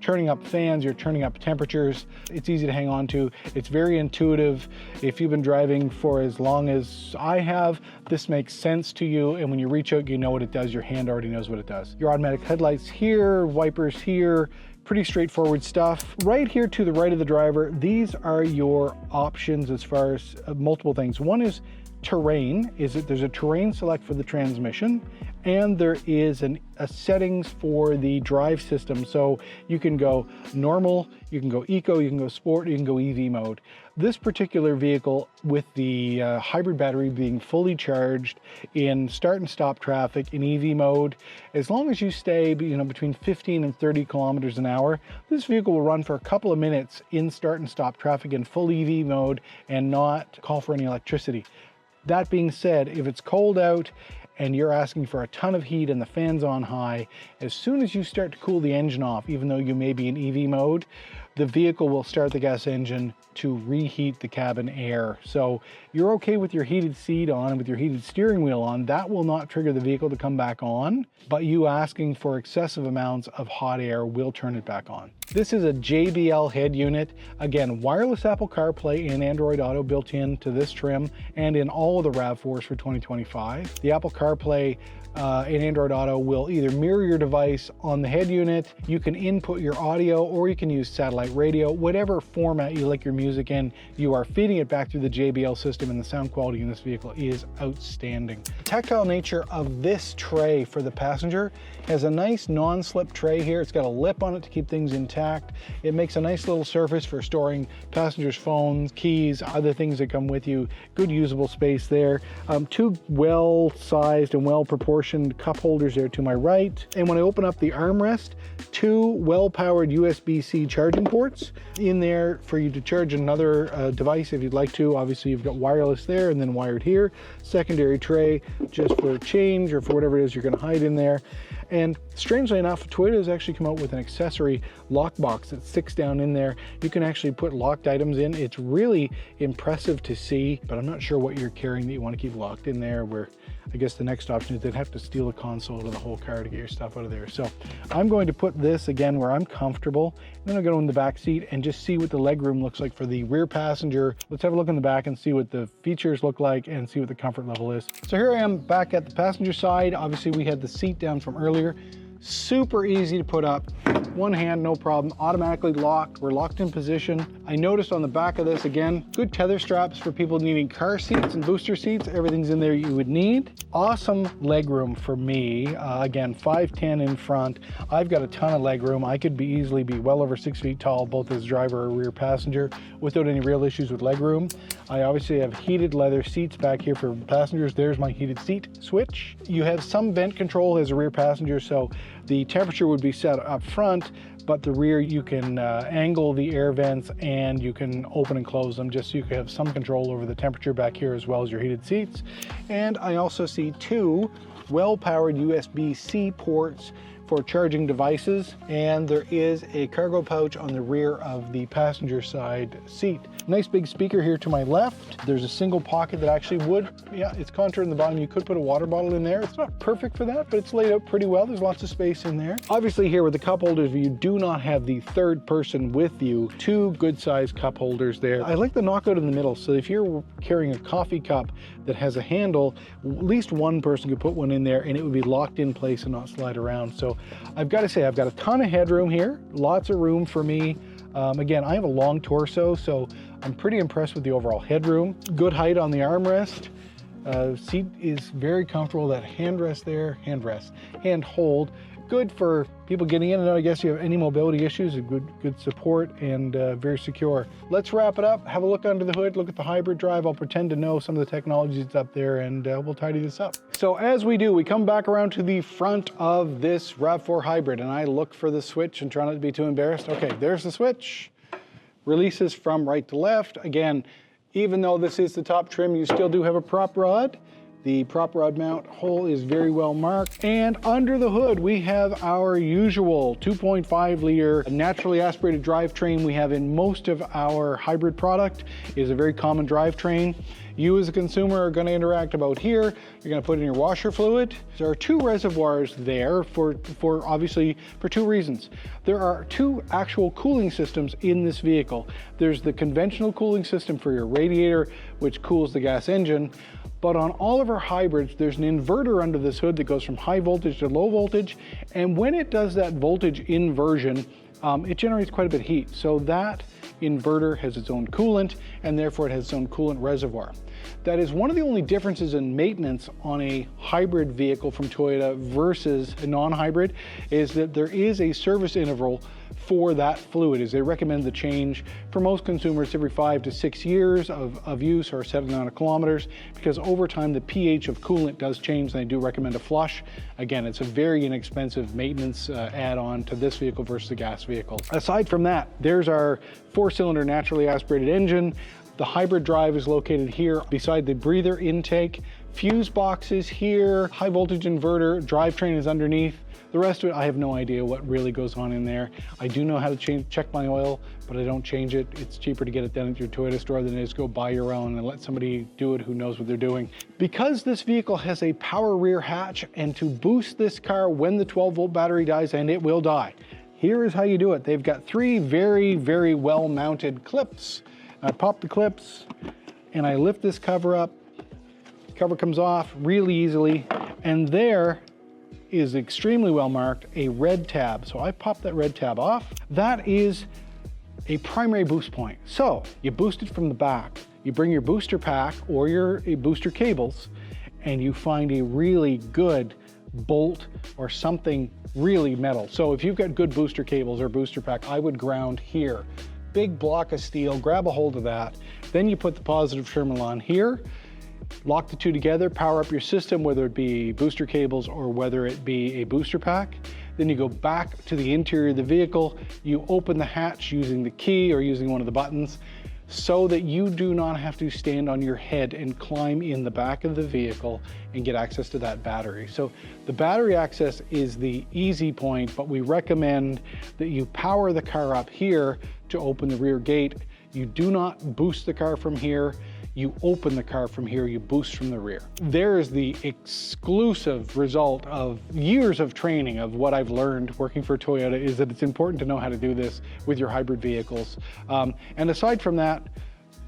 turning up fans, you're turning up temperatures. It's easy to hang on to. It's very intuitive. If you've been driving for as long as I have, this makes sense to you, and when you reach out, you know what it does. Your hand already knows what it does. Your automatic headlights here, wipers here, pretty straightforward stuff. Right here to the right of the driver, these are your options as far as multiple things. One is terrain, there's a terrain select for the transmission, and there is a settings for the drive system. So you can go normal, you can go eco, you can go sport, you can go EV mode. This particular vehicle, with the hybrid battery being fully charged in start and stop traffic in EV mode, as long as you stay between 15 and 30 kilometers an hour, this vehicle will run for a couple of minutes in start and stop traffic in full EV mode and not call for any electricity. That being said, if it's cold out and you're asking for a ton of heat and the fan's on high, as soon as you start to cool the engine off, even though you may be in EV mode, the vehicle will start the gas engine to reheat the cabin air. So you're okay with your heated seat on and with your heated steering wheel on, that will not trigger the vehicle to come back on, but you asking for excessive amounts of hot air will turn it back on. This is a JBL head unit. Again, wireless Apple CarPlay and Android Auto built in to this trim and in all of the RAV4s for 2025. The Apple CarPlay and Android Auto will either mirror your device on the head unit, you can input your audio, or you can use satellite radio. Whatever format you like your music in, you are feeding it back through the JBL system, and the sound quality in this vehicle is outstanding. The tactile nature of this tray for the passenger has a nice non-slip tray here. It's got a lip on it to keep things intact. It makes a nice little surface for storing passengers' phones, keys, other things that come with you. Good usable space there. Two well-sized and well-proportioned cup holders there to my right. And when I open up the armrest, two well-powered USB-C charging ports in there for you to charge another device if you'd like to. Obviously you've got wireless there and then wired here. Secondary tray just for change or for whatever it is you're going to hide in there. And strangely enough, Toyota has actually come out with an accessory lock box that sticks down in there. You can actually put locked items in. It's really impressive to see, but I'm not sure what you're carrying that you want to keep locked in there, where I guess the next option is they'd have to steal the console to the whole car to get your stuff out of there. So I'm going to put this again where I'm comfortable. Then I'll go in the back seat and just see what the legroom looks like for the rear passenger. Let's have a look in the back and see what the features look like and see what the comfort level is. So here I am back at the passenger side. Obviously we had the seat down from earlier. Super easy to put up. One hand, no problem, automatically locked. We're locked in position. I noticed on the back of this, again, good tether straps for people needing car seats and booster seats. Everything's in there you would need. Awesome legroom for me. Again, 5'10" in front. I've got a ton of legroom. I could easily be well over 6 feet tall, both as driver or rear passenger, without any real issues with legroom. I obviously have heated leather seats back here for passengers. There's my heated seat switch. You have some vent control as a rear passenger, so the temperature would be set up front, but the rear you can angle the air vents and you can open and close them just so you can have some control over the temperature back here as well as your heated seats. And I also see 2 well-powered USB-C ports for charging devices, and there is a cargo pouch on the rear of the passenger side seat. Nice big speaker here to my left. There's a single pocket that actually would, yeah, it's contoured in the bottom. You could put a water bottle in there. It's not perfect for that, but it's laid out pretty well. There's lots of space in there. Obviously here with the cup holders, you do not have the third person with you. 2 good sized cup holders there. I like the knockout in the middle, so if you're carrying a coffee cup that has a handle, at least one person could put one in there and it would be locked in place and not slide around. So I've got to say, I've got a ton of headroom here, lots of room for me. Again, I have a long torso, so I'm pretty impressed with the overall headroom. Good height on the armrest. Seat is very comfortable. That handrest there, hand hold. Good for people getting in and out. I guess you have any mobility issues, a good support and very secure. Let's wrap it up. Have a look under the hood, look at the hybrid drive. I'll pretend to know some of the technologies that's up there and we'll tidy this up. So as we do, we come back around to the front of this RAV4 hybrid and I look for the switch and try not to be too embarrassed. Okay, there's the switch. Releases from right to left. Again, even though this is the top trim, you still do have a prop rod. The prop rod mount hole is very well marked. And under the hood, we have our usual 2.5 liter naturally aspirated drivetrain we have in most of our hybrid product. It is a very common drivetrain. You as a consumer are going to interact about here. You're going to put in your washer fluid. There are 2 reservoirs there for obviously for 2 reasons. There are 2 actual cooling systems in this vehicle. There's the conventional cooling system for your radiator, which cools the gas engine. But on all of our hybrids, there's an inverter under this hood that goes from high voltage to low voltage. And when it does that voltage inversion, it generates quite a bit of heat. So that inverter has its own coolant and therefore it has its own coolant reservoir. That is one of the only differences in maintenance on a hybrid vehicle from Toyota versus a non-hybrid, is that there is a service interval for that fluid. As they recommend the change for most consumers every 5 to 6 years of use or a set amount of kilometers, because over time the pH of coolant does change and they do recommend a flush. Again, it's a very inexpensive maintenance add-on to this vehicle versus a gas vehicle. Aside from that, there's our 4-cylinder naturally aspirated engine. The hybrid drive is located here beside the breather intake. Fuse boxes here, high voltage inverter, drivetrain is underneath. The rest of it, I have no idea what really goes on in there. I do know how to check my oil, but I don't change it. It's cheaper to get it done at your Toyota store than it is to go buy your own and let somebody do it who knows what they're doing. Because this vehicle has a power rear hatch, and to boost this car when the 12-volt battery dies, and it will die, here is how you do it. They've got 3 very, very well-mounted clips. I pop the clips and I lift this cover up. Cover comes off really easily, and there is extremely well marked a red tab. So I pop that red tab off. That is a primary boost point. So you boost it from the back. You bring your booster pack or your booster cables and you find a really good bolt or something really metal. So if you've got good booster cables or booster pack, I would ground here. Big block of steel, grab a hold of that. Then you put the positive terminal on here, lock the 2 together, power up your system, whether it be booster cables or whether it be a booster pack. Then you go back to the interior of the vehicle, you open the hatch using the key or using one of the buttons so that you do not have to stand on your head and climb in the back of the vehicle and get access to that battery. So the battery access is the easy point, but we recommend that you power the car up here to open the rear gate. You do not boost the car from here. you open the car from here, you boost from the rear. There is the exclusive result of years of training of what I've learned working for Toyota, is that it's important to know how to do this with your hybrid vehicles. And aside from that,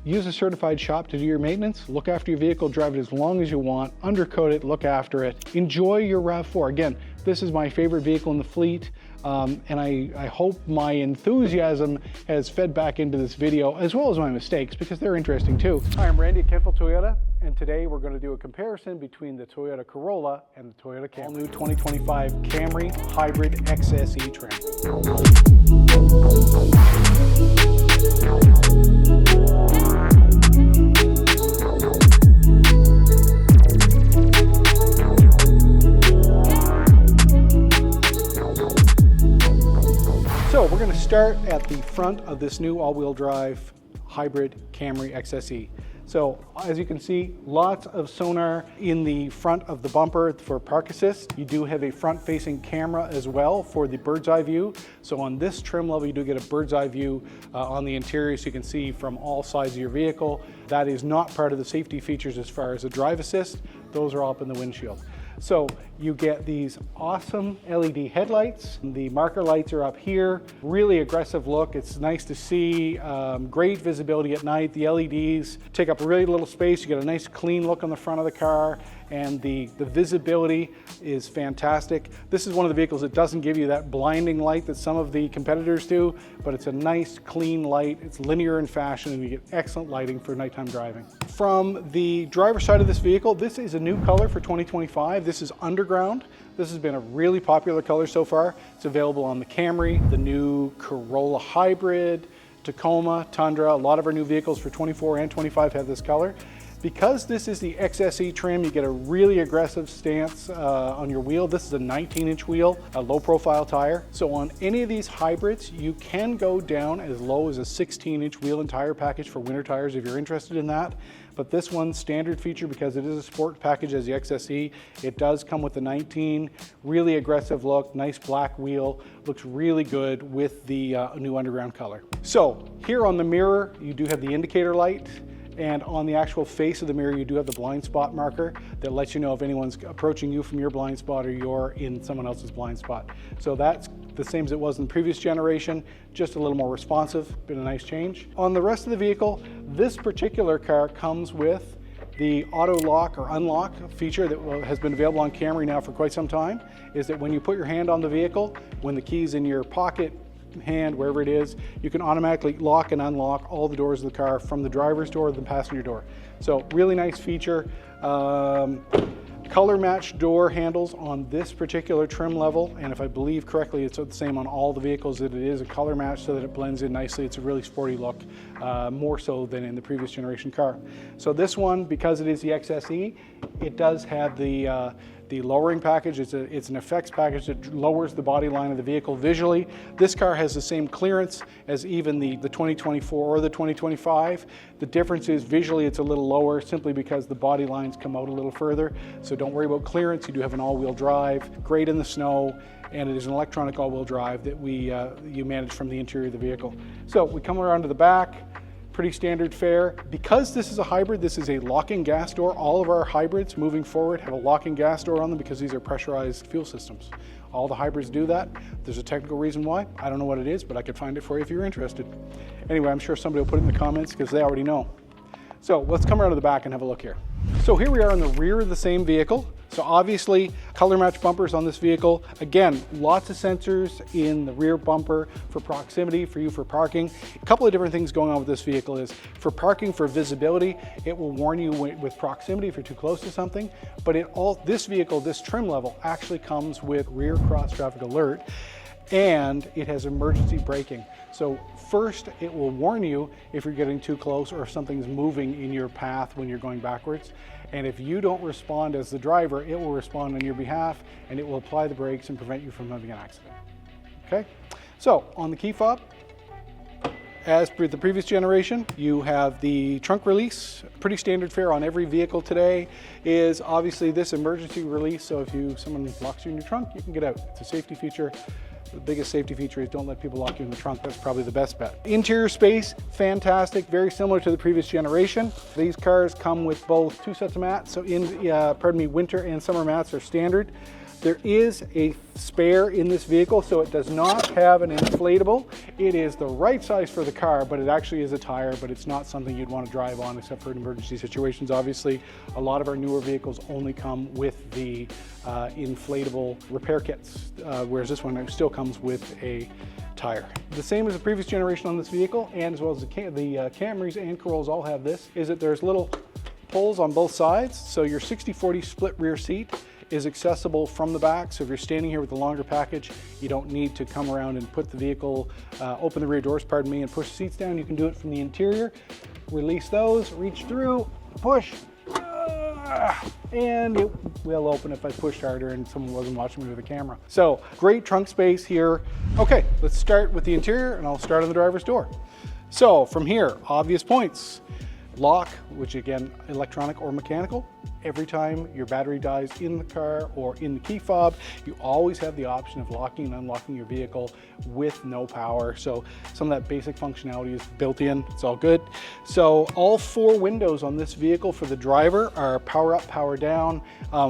use a certified shop to do your maintenance, look after your vehicle, drive it as long as you want, undercoat it, look after it, enjoy your RAV4. Again, this is my favorite vehicle in the fleet, and I hope my enthusiasm has fed back into this video, as well as my mistakes, because they're interesting too. Hi, I'm Randy at Kentville Toyota, and today we're going to do a comparison between the Toyota Corolla and the Toyota Camry. All new 2025 Camry Hybrid XSE trim. So we're going to start at the front of this new all-wheel drive hybrid Camry XSE. So as you can see, lots of sonar in the front of the bumper for park assist. You do have a front-facing camera as well for the bird's eye view. So on this trim level, you do get a bird's eye view on the interior, so you can see from all sides of your vehicle. That is not part of the safety features as far as the drive assist. Those are all up in the windshield. So you get these awesome LED headlights. The marker lights are up here. Really aggressive look. It's nice to see. Great visibility at night. The LEDs take up really little space. You get a nice clean look on the front of the car, and the visibility is fantastic. This is one of the vehicles that doesn't give you that blinding light that some of the competitors do, but it's a nice clean light. It's linear in fashion, and you get excellent lighting for nighttime driving. From the driver's side of this vehicle, this is a new color for 2025. This is Underground. This has been a really popular color so far. It's available on the Camry, the new Corolla Hybrid, Tacoma, Tundra. A lot of our new vehicles for 24 and 25 have this color. Because this is the XSE trim, you get a really aggressive stance on your wheel. This is a 19-inch wheel, a low-profile tire. So on any of these hybrids, you can go down as low as a 16-inch wheel and tire package for winter tires if you're interested in that. But this one's standard feature, because it is a sport package as the XSE, it does come with the 19, really aggressive look, nice black wheel, looks really good with the new Underground color. So here on the mirror, you do have the indicator light. And on the actual face of the mirror, you do have the blind spot marker that lets you know if anyone's approaching you from your blind spot or you're in someone else's blind spot. So that's the same as it was in the previous generation, just a little more responsive, been a nice change. On the rest of the vehicle, this particular car comes with the auto lock or unlock feature that has been available on Camry now for quite some time, is that when you put your hand on the vehicle, when the key's in your pocket, hand, wherever it is, you can automatically lock and unlock all the doors of the car from the driver's door to the passenger door. So really nice feature. Color matched door handles on this particular trim level, and if I believe correctly, it's the same on all the vehicles, that it is a color match so that it blends in nicely. It's a really sporty look, more so than in the previous generation car. So this one, because it is the XSE, it does have the lowering package. It's an effects package that lowers the body line of the vehicle visually. This car has the same clearance as even the 2024 or the 2025. The difference is visually it's a little lower simply because the body lines come out a little further. So don't worry about clearance. You do have an all-wheel drive, great in the snow, and it is an electronic all-wheel drive that you manage from the interior of the vehicle. So we come around to the back. Pretty standard fare. Because this is a hybrid, this is a locking gas door. All of our hybrids moving forward have a locking gas door on them because these are pressurized fuel systems. All the hybrids do that. There's a technical reason why. I don't know what it is, but I could find it for you if you're interested. Anyway, I'm sure somebody will put it in the comments because they already know. So let's come around to the back and have a look here. So here we are in the rear of the same vehicle. So obviously color match bumpers on this vehicle. Again, lots of sensors in the rear bumper for proximity, for you for parking. A couple of different things going on with this vehicle is for parking, for visibility, it will warn you with proximity if you're too close to something. But this vehicle, this trim level, actually comes with rear cross traffic alert, and it has emergency braking. So first, it will warn you if you're getting too close or if something's moving in your path when you're going backwards. And if you don't respond as the driver, it will respond on your behalf and it will apply the brakes and prevent you from having an accident. Okay? So on the key fob, as per the previous generation, you have the trunk release. Pretty standard fare on every vehicle today is obviously this emergency release. So if someone locks you in your trunk, you can get out. It's a safety feature. The biggest safety feature is don't let people lock you in the trunk. That's probably the best bet. Interior space, fantastic, very similar to the previous generation. These cars come with both 2 sets of mats, so winter and summer mats are standard. There is a spare in this vehicle, so it does not have an inflatable. It is the right size for the car, but it actually is a tire, but it's not something you'd want to drive on except for in emergency situations. Obviously, a lot of our newer vehicles only come with the inflatable repair kits, whereas this one still comes with a tire. The same as the previous generation on this vehicle, and as well as the Camrys and Corollas all have this, is that there's little pulls on both sides, so your 60/40 split rear seat is accessible from the back. So if you're standing here with a longer package, you don't need to come around and put the vehicle, open the rear doors, pardon me, and push the seats down. You can do it from the interior. Release those, reach through, push, and it will open if I pushed harder and someone wasn't watching me with a camera. So great trunk space here. Okay, let's start with the interior, and I'll start on the driver's door. So from here, obvious points. Lock, which again, electronic or mechanical. Every time your battery dies in the car or in the key fob, you always have the option of locking and unlocking your vehicle with no power. So some of that basic functionality is built in, it's all good. So all 4 windows on this vehicle for the driver are power up, power down,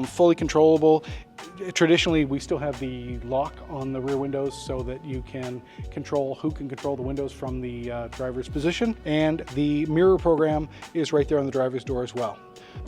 fully controllable. Traditionally, we still have the lock on the rear windows so that you can control who can control the windows from the driver's position. And the mirror program is right there on the driver's door as well.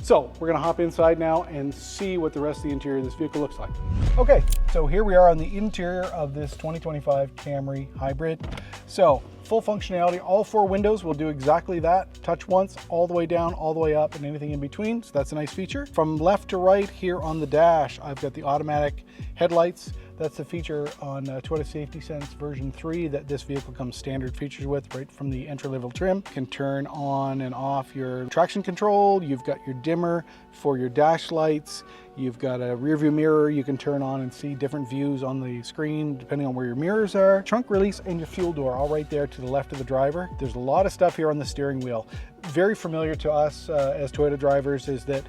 So we're gonna hop inside now and see what the rest of the interior of this vehicle looks like. Okay, so here we are on the interior of this 2025 Camry Hybrid. So full functionality, all 4 windows will do exactly that. Touch once, all the way down, all the way up, and anything in between. So that's a nice feature. From left to right here on the dash, I've got the automatic headlights. That's a feature on Toyota Safety Sense version 3 that this vehicle comes standard features with right from the entry-level trim. You can turn on and off your traction control. You've got your dimmer for your dash lights. You've got a rear view mirror you can turn on and see different views on the screen depending on where your mirrors are. Trunk release and your fuel door all right there to the left of the driver. There's a lot of stuff here on the steering wheel. Very familiar to us as Toyota drivers is that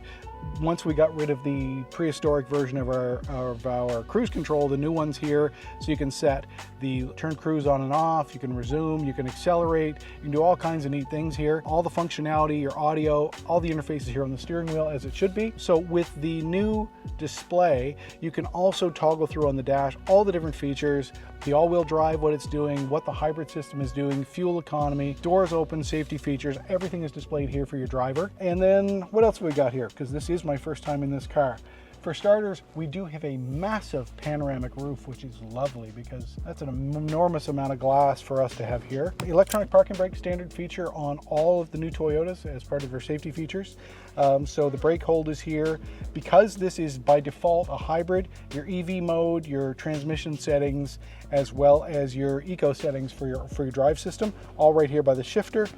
once we got rid of the prehistoric version of our cruise control, the new one's here, so you can set the turn cruise on and off, you can resume, you can accelerate, you can do all kinds of neat things here. All the functionality, your audio, all the interfaces here on the steering wheel as it should be. So with the new display, you can also toggle through on the dash all the different features, the all-wheel drive, what it's doing, what the hybrid system is doing, fuel economy, doors open, safety features, everything is displayed here for your driver. And then what else have we got here? Because this is my first time in this car. For starters, we do have a massive panoramic roof, which is lovely because that's an enormous amount of glass for us to have here. Electronic parking brake standard feature on all of the new Toyotas as part of their safety features. So the brake hold is here. Because this is by default a hybrid, your EV mode, your transmission settings, as well as your eco settings for your drive system, all right here by the shifter.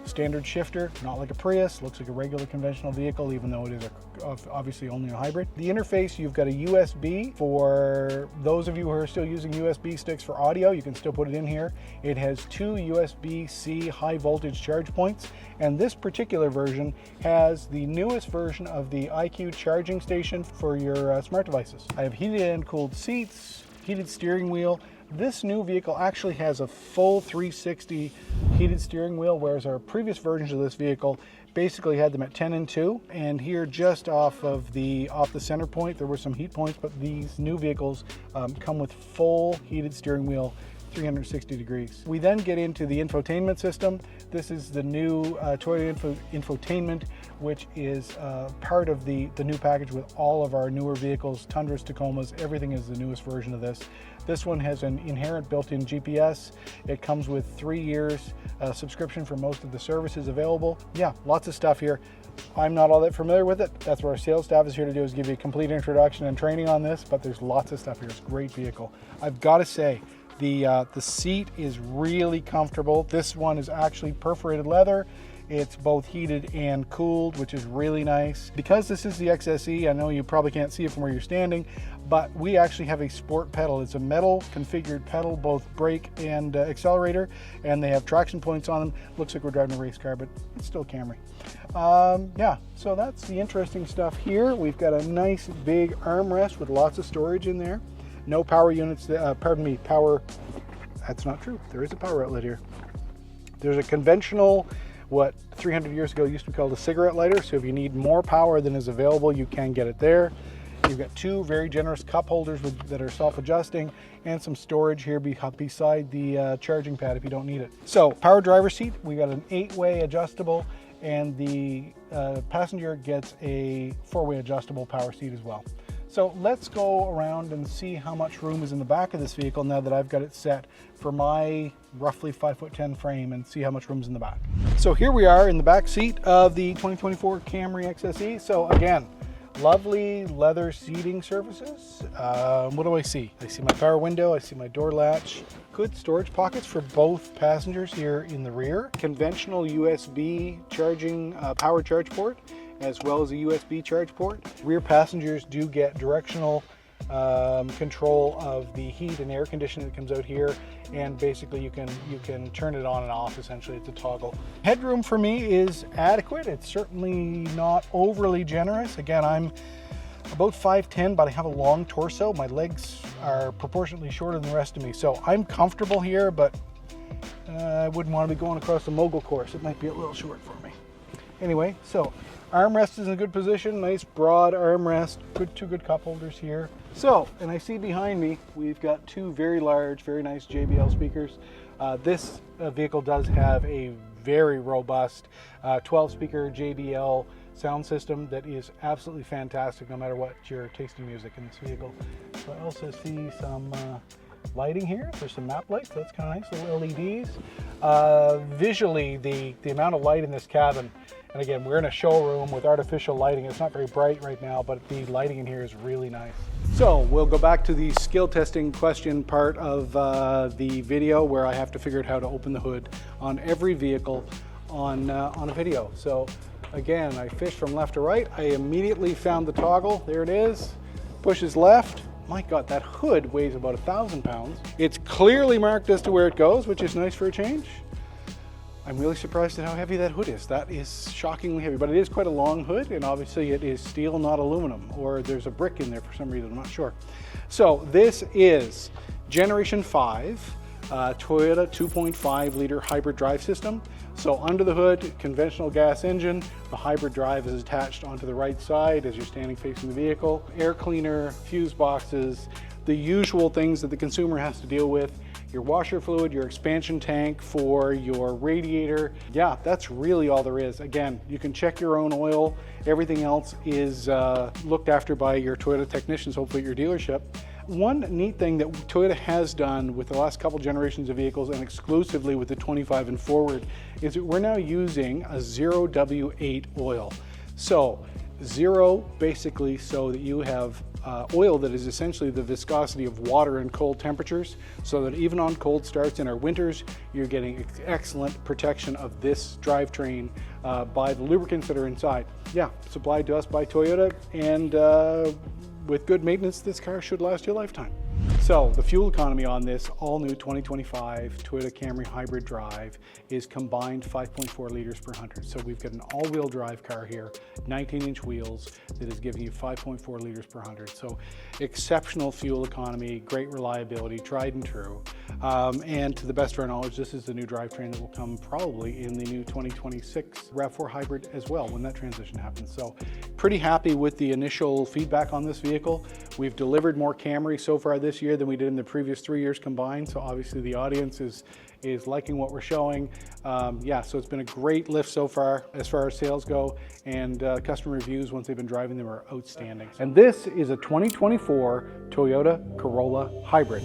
Standard shifter, not like a Prius, looks like a regular conventional vehicle, even though it is obviously only a hybrid. The interface, you've got a USB. For those of you who are still using USB sticks for audio, you can still put it in here. It has 2 USB-C high voltage charge points, and this particular version has the newest version of the IQ charging station for your smart devices. I have heated and cooled seats, heated steering wheel. This new vehicle actually has a full 360 heated steering wheel, whereas our previous versions of this vehicle basically had them at 10 and 2. And here just off the center point, there were some heat points, but these new vehicles come with full heated steering wheel, 360 degrees. We then get into the infotainment system. This is the new Toyota infotainment, which is part of the new package with all of our newer vehicles, Tundras, Tacomas, everything is the newest version of this. This one has an inherent built-in GPS. It comes with 3 years subscription for most of the services available. Yeah, lots of stuff here. I'm not all that familiar with it. That's what our sales staff is here to do, is give you a complete introduction and training on this, but there's lots of stuff here. It's a great vehicle. I've got to say, the seat is really comfortable. This one is actually perforated leather. It's both heated and cooled, which is really nice. Because this is the XSE, I know you probably can't see it from where you're standing, but we actually have a sport pedal. It's a metal configured pedal, both brake and accelerator, and they have traction points on them. Looks like we're driving a race car, but it's still a Camry. Yeah, so that's the interesting stuff here. We've got a nice big armrest with lots of storage in there. No power units, power, that's not true. There is a power outlet here. There's a conventional, what 300 years ago used to be called a cigarette lighter. So if you need more power than is available, you can get it there. You've got two very generous cup holders that are self-adjusting and some storage here beside the charging pad if you don't need it. So power driver seat, we got an 8-way adjustable, and the passenger gets a 4-way adjustable power seat as well. So let's go around and see how much room is in the back of this vehicle now that I've got it set for my roughly 5'10" frame, and see how much room's in the back. So here we are in the back seat of the 2024 Camry XSE. So again, lovely leather seating surfaces. What do I see? I see my power window, I see my door latch. Good storage pockets for both passengers here in the rear. Conventional USB charging power charge port, as well as a USB charge port. Rear passengers do get directional control of the heat and air conditioning that comes out here, and basically you can turn it on and off. Essentially, it's a toggle. Headroom for me is adequate. It's certainly not overly generous. Again, I'm about 5'10", but I have a long torso. My legs are proportionately shorter than the rest of me, so I'm comfortable here, but I wouldn't want to be going across the mogul course. It might be a little short for me. Anyway, so armrest is in a good position, nice broad armrest, two good cup holders here. So, and I see behind me, we've got two very large, very nice JBL speakers. This vehicle does have a very robust 12-speaker JBL sound system that is absolutely fantastic no matter what you're tasting music in this vehicle. So I also see some lighting here. There's some map lights, that's kind of nice, little LEDs. Visually, the amount of light in this cabin, and again, we're in a showroom with artificial lighting. It's not very bright right now, but the lighting in here is really nice. So we'll go back to the skill testing question part of the video, where I have to figure out how to open the hood on every vehicle on a video. So again, I fish from left to right. I immediately found the toggle. There it is. Pushes left. My God, that hood weighs about 1,000 pounds. It's clearly marked as to where it goes, which is nice for a change. I'm really surprised at how heavy that hood is. That is shockingly heavy, but it is quite a long hood, and obviously it is steel, not aluminum, or there's a brick in there for some reason, I'm not sure. So this is Generation 5 Toyota 2.5 liter hybrid drive system. So under the hood, conventional gas engine, the hybrid drive is attached onto the right side as you're standing facing the vehicle. Air cleaner, fuse boxes, the usual things that the consumer has to deal with. Your washer fluid, your expansion tank for your radiator. Yeah, that's really all there is. Again, you can check your own oil. Everything else is looked after by your Toyota technicians, hopefully at your dealership. One neat thing that Toyota has done with the last couple generations of vehicles, and exclusively with the 25 and forward, is that we're now using a 0W8 oil. So zero, basically, so that you have oil that is essentially the viscosity of water in cold temperatures, so that even on cold starts in our winters, you're getting excellent protection of this drivetrain by the lubricants that are inside. Yeah, supplied to us by Toyota, and with good maintenance, this car should last you a lifetime. So the fuel economy on this all new 2025 Toyota Camry hybrid drive is combined 5.4 liters per 100. So we've got an all-wheel drive car here, 19-inch wheels, that is giving you 5.4 liters per 100. So exceptional fuel economy, great reliability, tried and true. And to the best of our knowledge, this is the new drivetrain that will come probably in the new 2026 RAV4 hybrid as well when that transition happens. So pretty happy with the initial feedback on this vehicle. We've delivered more Camry so far this year than we did in the previous 3 years combined. So obviously the audience is liking what we're showing. Yeah, so it's been a great lift so far as sales go, and customer reviews once they've been driving them are outstanding. And this is a 2024 Toyota Corolla Hybrid.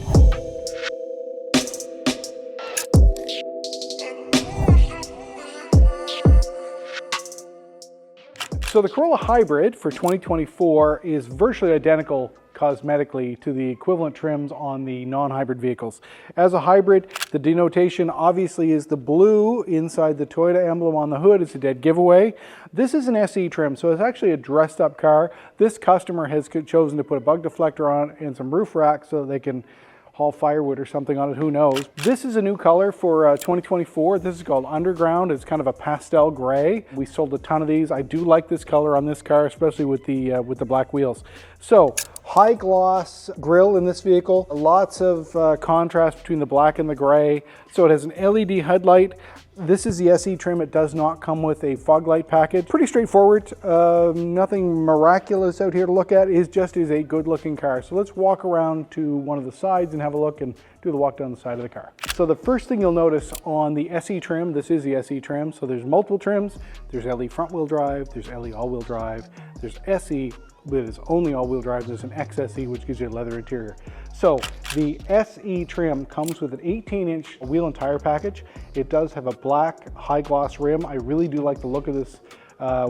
So the Corolla Hybrid for 2024 is virtually identical cosmetically to the equivalent trims on the non-hybrid vehicles. As a hybrid, the denotation obviously is the blue inside the Toyota emblem on the hood. It's a dead giveaway. This is an SE trim, so it's actually a dressed up car. This customer has chosen to put a bug deflector on it and some roof racks so that they can haul firewood or something on it, who knows. This is a new color for 2024. This is called Underground. It's kind of a pastel gray. We sold a ton of these. I do like this color on this car, especially with the black wheels. So, high gloss grille in this vehicle, lots of contrast between the black and the gray. So it has an LED headlight. This is the SE trim. It does not come with a fog light package. Pretty straightforward. Nothing miraculous out here to look at. It just is a good looking car. So let's walk around to one of the sides and have a look and do the walk down the side of the car. So the first thing you'll notice on the SE trim, this is the SE trim. So there's multiple trims. There's LE front wheel drive. There's LE all wheel drive. There's SE with its only all-wheel drive. There's an XSE, which gives you a leather interior. So the SE trim comes with an 18-inch wheel and tire package. It does have a black high gloss rim. I really do like the look of this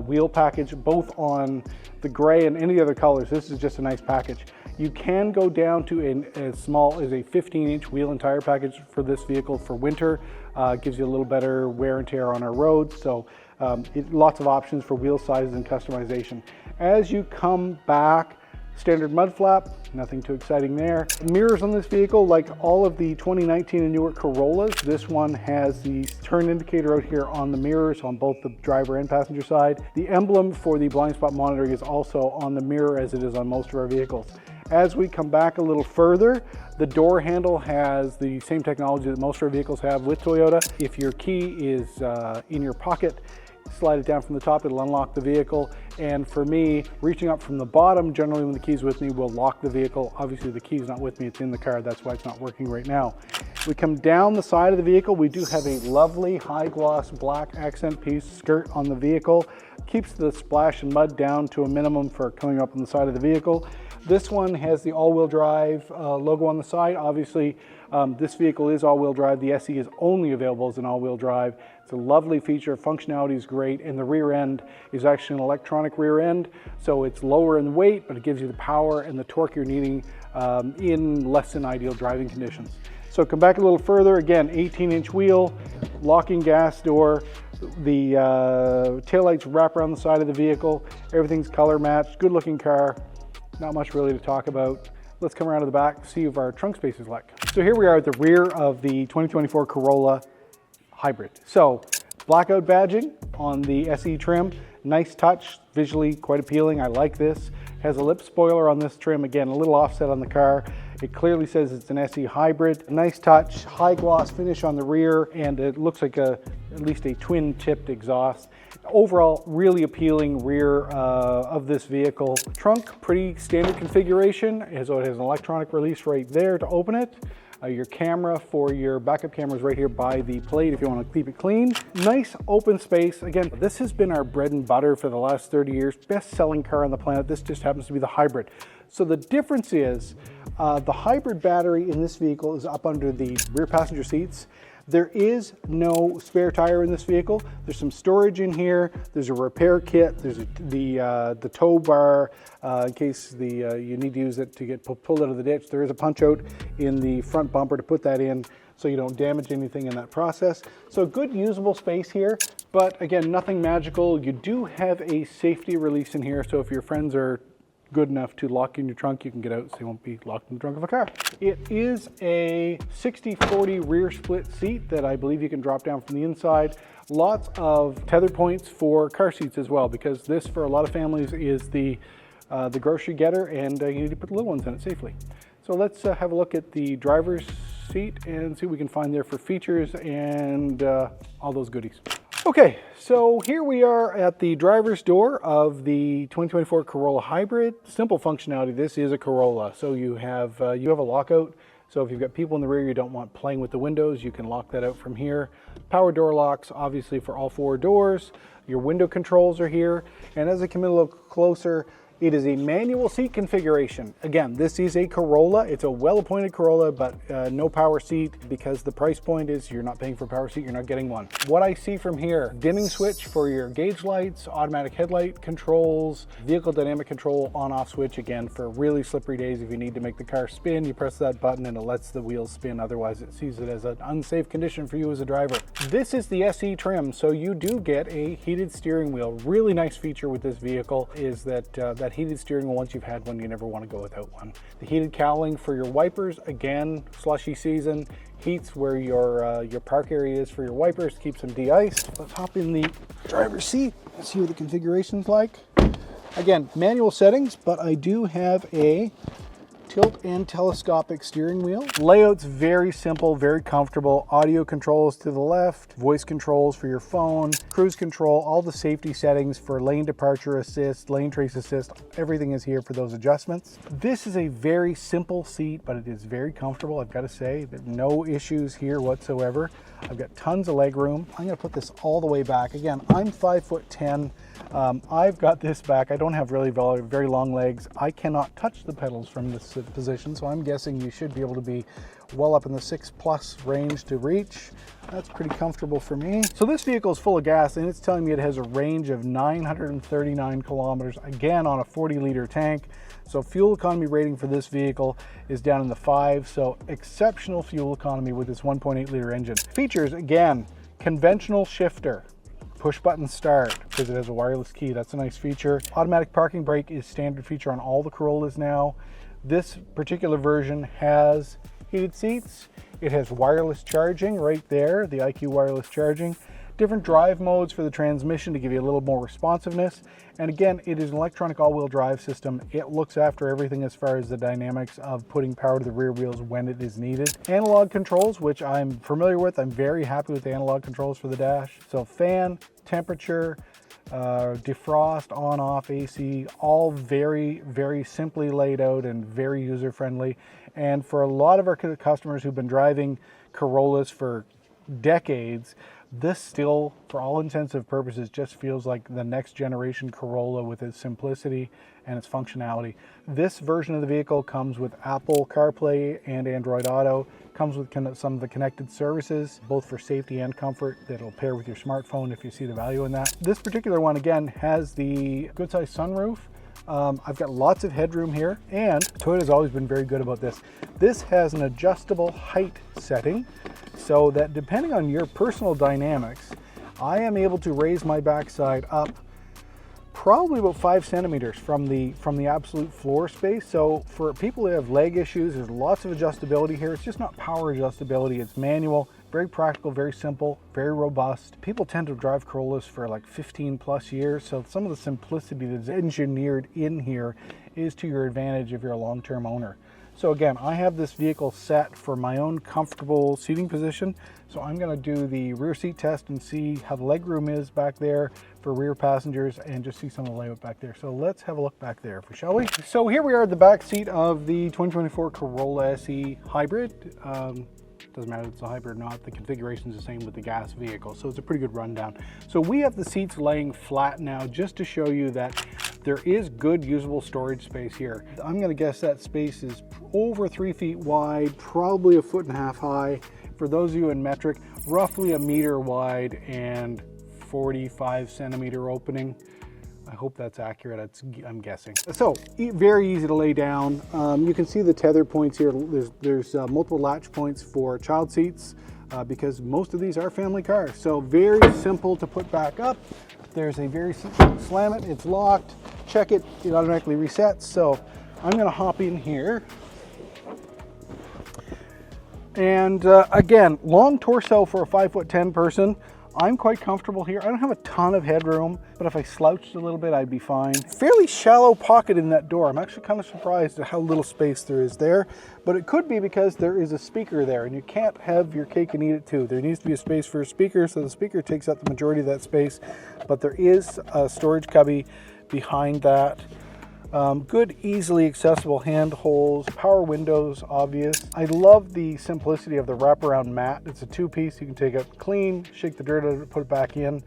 wheel package, both on the gray and any other colors. This is just a nice package. You can go down to as small as a 15-inch wheel and tire package for this vehicle for winter. Gives you a little better wear and tear on our roads. So lots of options for wheel sizes and customization. As you come back, standard mud flap, nothing too exciting there. Mirrors on this vehicle, like all of the 2019 and newer Corollas, this one has the turn indicator out here on the mirrors on both the driver and passenger side. The emblem for the blind spot monitoring is also on the mirror, as it is on most of our vehicles. As we come back a little further, the door handle has the same technology that most of our vehicles have with Toyota. If your key is in your pocket, slide it down from the top, it'll unlock the vehicle. And for me, reaching up from the bottom, generally when the key's with me, will lock the vehicle. Obviously the key's not with me, it's in the car, that's why it's not working right now. We come down the side of the vehicle, we do have a lovely high gloss black accent piece skirt on the vehicle. Keeps the splash and mud down to a minimum for coming up on the side of the vehicle. This one has the all-wheel drive logo on the side. Obviously, this vehicle is all-wheel drive. The SE is only available as an all-wheel drive. It's a lovely feature, functionality is great, and the rear end is actually an electronic rear end, so it's lower in weight, but it gives you the power and the torque you're needing in less than ideal driving conditions. So come back a little further, again, 18-inch wheel, locking gas door, the taillights wrap around the side of the vehicle, everything's color matched, good looking car, not much really to talk about. Let's come around to the back, see if our trunk space is like. So here we are at the rear of the 2024 Corolla Hybrid. So blackout badging on the SE trim, nice touch, visually quite appealing. I like this. Has a lip spoiler on this trim, again, a little offset on the car. It clearly says it's an SE hybrid. Nice touch, high gloss finish on the rear, and it looks like at least a twin tipped exhaust. Overall, really appealing rear of this vehicle. Trunk, pretty standard configuration, so it has an electronic release right there to open it. Your camera for your backup camera is right here by the plate if you want to keep it clean. Nice open space. Again, this has been our bread and butter for the last 30 years. Best selling car on the planet. This just happens to be the hybrid. So the difference is the hybrid battery in this vehicle is up under the rear passenger seats. There is no spare tire in this vehicle. There's some storage in here. There's a repair kit. There's the tow bar in case you need to use it to get pulled out of the ditch. There is a punch out in the front bumper to put that in so you don't damage anything in that process. So good usable space here, but again, nothing magical. You do have a safety release in here, so if your friends are good enough to lock in your trunk, you can get out so you won't be locked in the trunk of a car. It is a 60/40 rear split seat that I believe you can drop down from the inside. Lots of tether points for car seats as well, because this for a lot of families is the grocery getter, and you need to put the little ones in it safely. So let's have a look at the driver's seat and see what we can find there for features and all those goodies. Okay, so here we are at the driver's door of the 2024 Corolla Hybrid. Simple functionality, this is a Corolla. So you have a lockout. So if you've got people in the rear you don't want playing with the windows, you can lock that out from here. Power door locks, obviously for all four doors. Your window controls are here. And as I come in a little closer, it is a manual seat configuration. Again, this is a Corolla. It's a well-appointed Corolla, but no power seat, because the price point is you're not paying for a power seat, you're not getting one. What I see from here, dimming switch for your gauge lights, automatic headlight controls, vehicle dynamic control on-off switch, again, for really slippery days. If you need to make the car spin, you press that button and it lets the wheels spin. Otherwise, it sees it as an unsafe condition for you as a driver. This is the SE trim, so you do get a heated steering wheel. Really nice feature with this vehicle is that that heated steering wheel, once you've had one, you never want to go without one. The heated cowling for your wipers, again, slushy season, heats where your park area is for your wipers, keeps them de-iced. Let's hop in the driver's seat and see what the configuration's like. Again, manual settings, but I do have a tilt and telescopic steering wheel. Layout's very simple, very comfortable. Audio controls to the left, voice controls for your phone, cruise control, all the safety settings for lane departure assist, lane trace assist, everything is here for those adjustments. This is a very simple seat, but it is very comfortable. I've got to say that no issues here whatsoever. I've got tons of leg room. I'm going to put this all the way back. Again, I'm 5'10". I've got this back. I don't have really very long legs. I cannot touch the pedals from this position, so I'm guessing you should be able to be well up in the 6+ range to reach. That's pretty comfortable for me. So this vehicle is full of gas, and it's telling me it has a range of 939 kilometers, again on a 40-liter tank. So fuel economy rating for this vehicle is down in the 5, so exceptional fuel economy with this 1.8-liter engine. Features, again, conventional shifter, push button start because it has a wireless key. That's a nice feature. Automatic parking brake is standard feature on all the Corollas now. This particular version has heated seats. It has wireless charging right there, the IQ wireless charging. Different drive modes for the transmission to give you a little more responsiveness. And again, it is an electronic all-wheel drive system. It looks after everything as far as the dynamics of putting power to the rear wheels when it is needed. Analog controls, which I'm familiar with. I'm very happy with the analog controls for the dash. So fan, temperature, defrost, on, off, AC, all very, very simply laid out and very user-friendly. And for a lot of our customers who've been driving Corollas for decades, this still, for all intensive purposes, just feels like the next generation Corolla with its simplicity and its functionality. This version of the vehicle comes with Apple CarPlay and Android Auto, comes with some of the connected services, both for safety and comfort, that'll pair with your smartphone if you see the value in that. This particular one, again, has the good sized sunroof. I've got lots of headroom here, and Toyota's always been very good about this. This has an adjustable height setting, so that depending on your personal dynamics, I am able to raise my backside up probably about 5 centimeters from the absolute floor space. So for people who have leg issues, there's lots of adjustability here. It's just not power adjustability, it's manual. Very practical, very simple, very robust. People tend to drive Corollas for like 15+ years, so some of the simplicity that's engineered in here is to your advantage if you're a long-term owner. So again, I have this vehicle set for my own comfortable seating position, so I'm going to do the rear seat test and see how the leg room is back there for rear passengers and just see some of the layout back there. So let's have a look back there, shall we? So here we are at the back seat of the 2024 Corolla SE Hybrid. Doesn't matter if it's a hybrid or not, the configuration is the same with the gas vehicle, so it's a pretty good rundown. So we have the seats laying flat now just to show you that there is good usable storage space here. I'm going to guess that space is over 3 feet wide, probably 1.5 feet high. For those of you in metric, roughly 1 meter wide and 45 centimeter opening. I hope that's accurate, I'm guessing. So, very easy to lay down. You can see the tether points here. There's multiple latch points for child seats because most of these are family cars. So very simple to put back up. There's a very simple, slam it, it's locked, check it, it automatically resets. So I'm gonna hop in here. And again, long torso for a 5'10" person. I'm quite comfortable here. I don't have a ton of headroom, but if I slouched a little bit, I'd be fine. Fairly shallow pocket in that door. I'm actually kind of surprised at how little space there is there, but it could be because there is a speaker there, and you can't have your cake and eat it too. There needs to be a space for a speaker, so the speaker takes up the majority of that space, but there is a storage cubby behind that. Good, easily accessible hand holes, power windows, obvious. I love the simplicity of the wraparound mat. It's a 2-piece. You can take it clean, shake the dirt out of it, put it back in,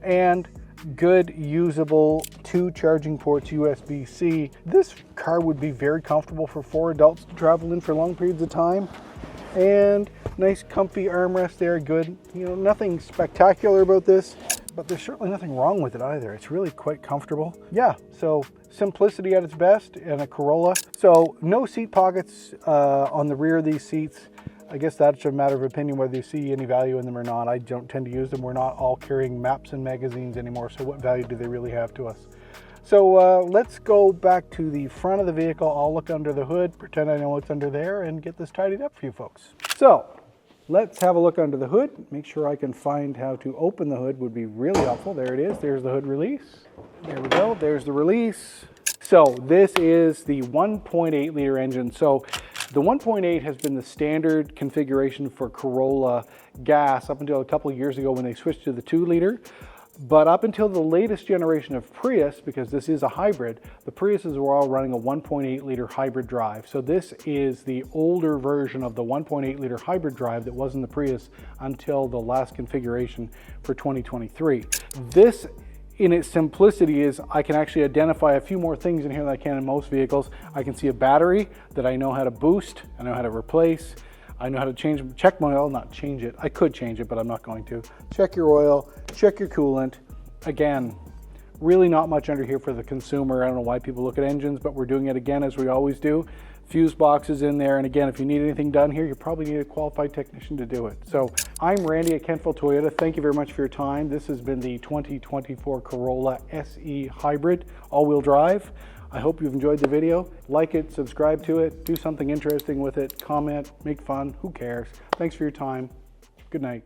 and good, usable 2 charging ports, USB-C. This car would be very comfortable for 4 adults to travel in for long periods of time. And nice, comfy armrest there. Good. You know, nothing spectacular about this, but there's certainly nothing wrong with it either. It's really quite comfortable. Yeah, so simplicity at its best in a Corolla. So no seat pockets on the rear of these seats. I guess that's a matter of opinion whether you see any value in them or not. I don't tend to use them. We're not all carrying maps and magazines anymore, so what value do they really have to us? So let's go back to the front of the vehicle. I'll look under the hood, pretend I know what's under there, and get this tidied up for you folks. So let's have a look under the hood. Make sure I can find how to open the hood would be really helpful. There it is. There's the hood release. There we go. There's the release. So this is the 1.8 liter engine. So the 1.8 has been the standard configuration for Corolla gas up until a couple of years ago when they switched to the 2 liter. But up until the latest generation of Prius, because this is a hybrid, the Priuses were all running a 1.8 liter hybrid drive. So this is the older version of the 1.8 liter hybrid drive that was in the Prius until the last configuration for 2023. This, in its simplicity, is I can actually identify a few more things in here than I can in most vehicles. I can see a battery that I know how to boost, I know how to replace, I know how to check my oil, not change it. I could change it, but I'm not going to. Check your oil, check your coolant. Again, really not much under here for the consumer. I don't know why people look at engines, but we're doing it again as we always do. Fuse boxes in there. And again, if you need anything done here, you probably need a qualified technician to do it. So I'm Randy at Kentville Toyota. Thank you very much for your time. This has been the 2024 Corolla SE Hybrid all-wheel drive. I hope you've enjoyed the video. Like it, subscribe to it, do something interesting with it, comment, make fun, who cares? Thanks for your time. Good night.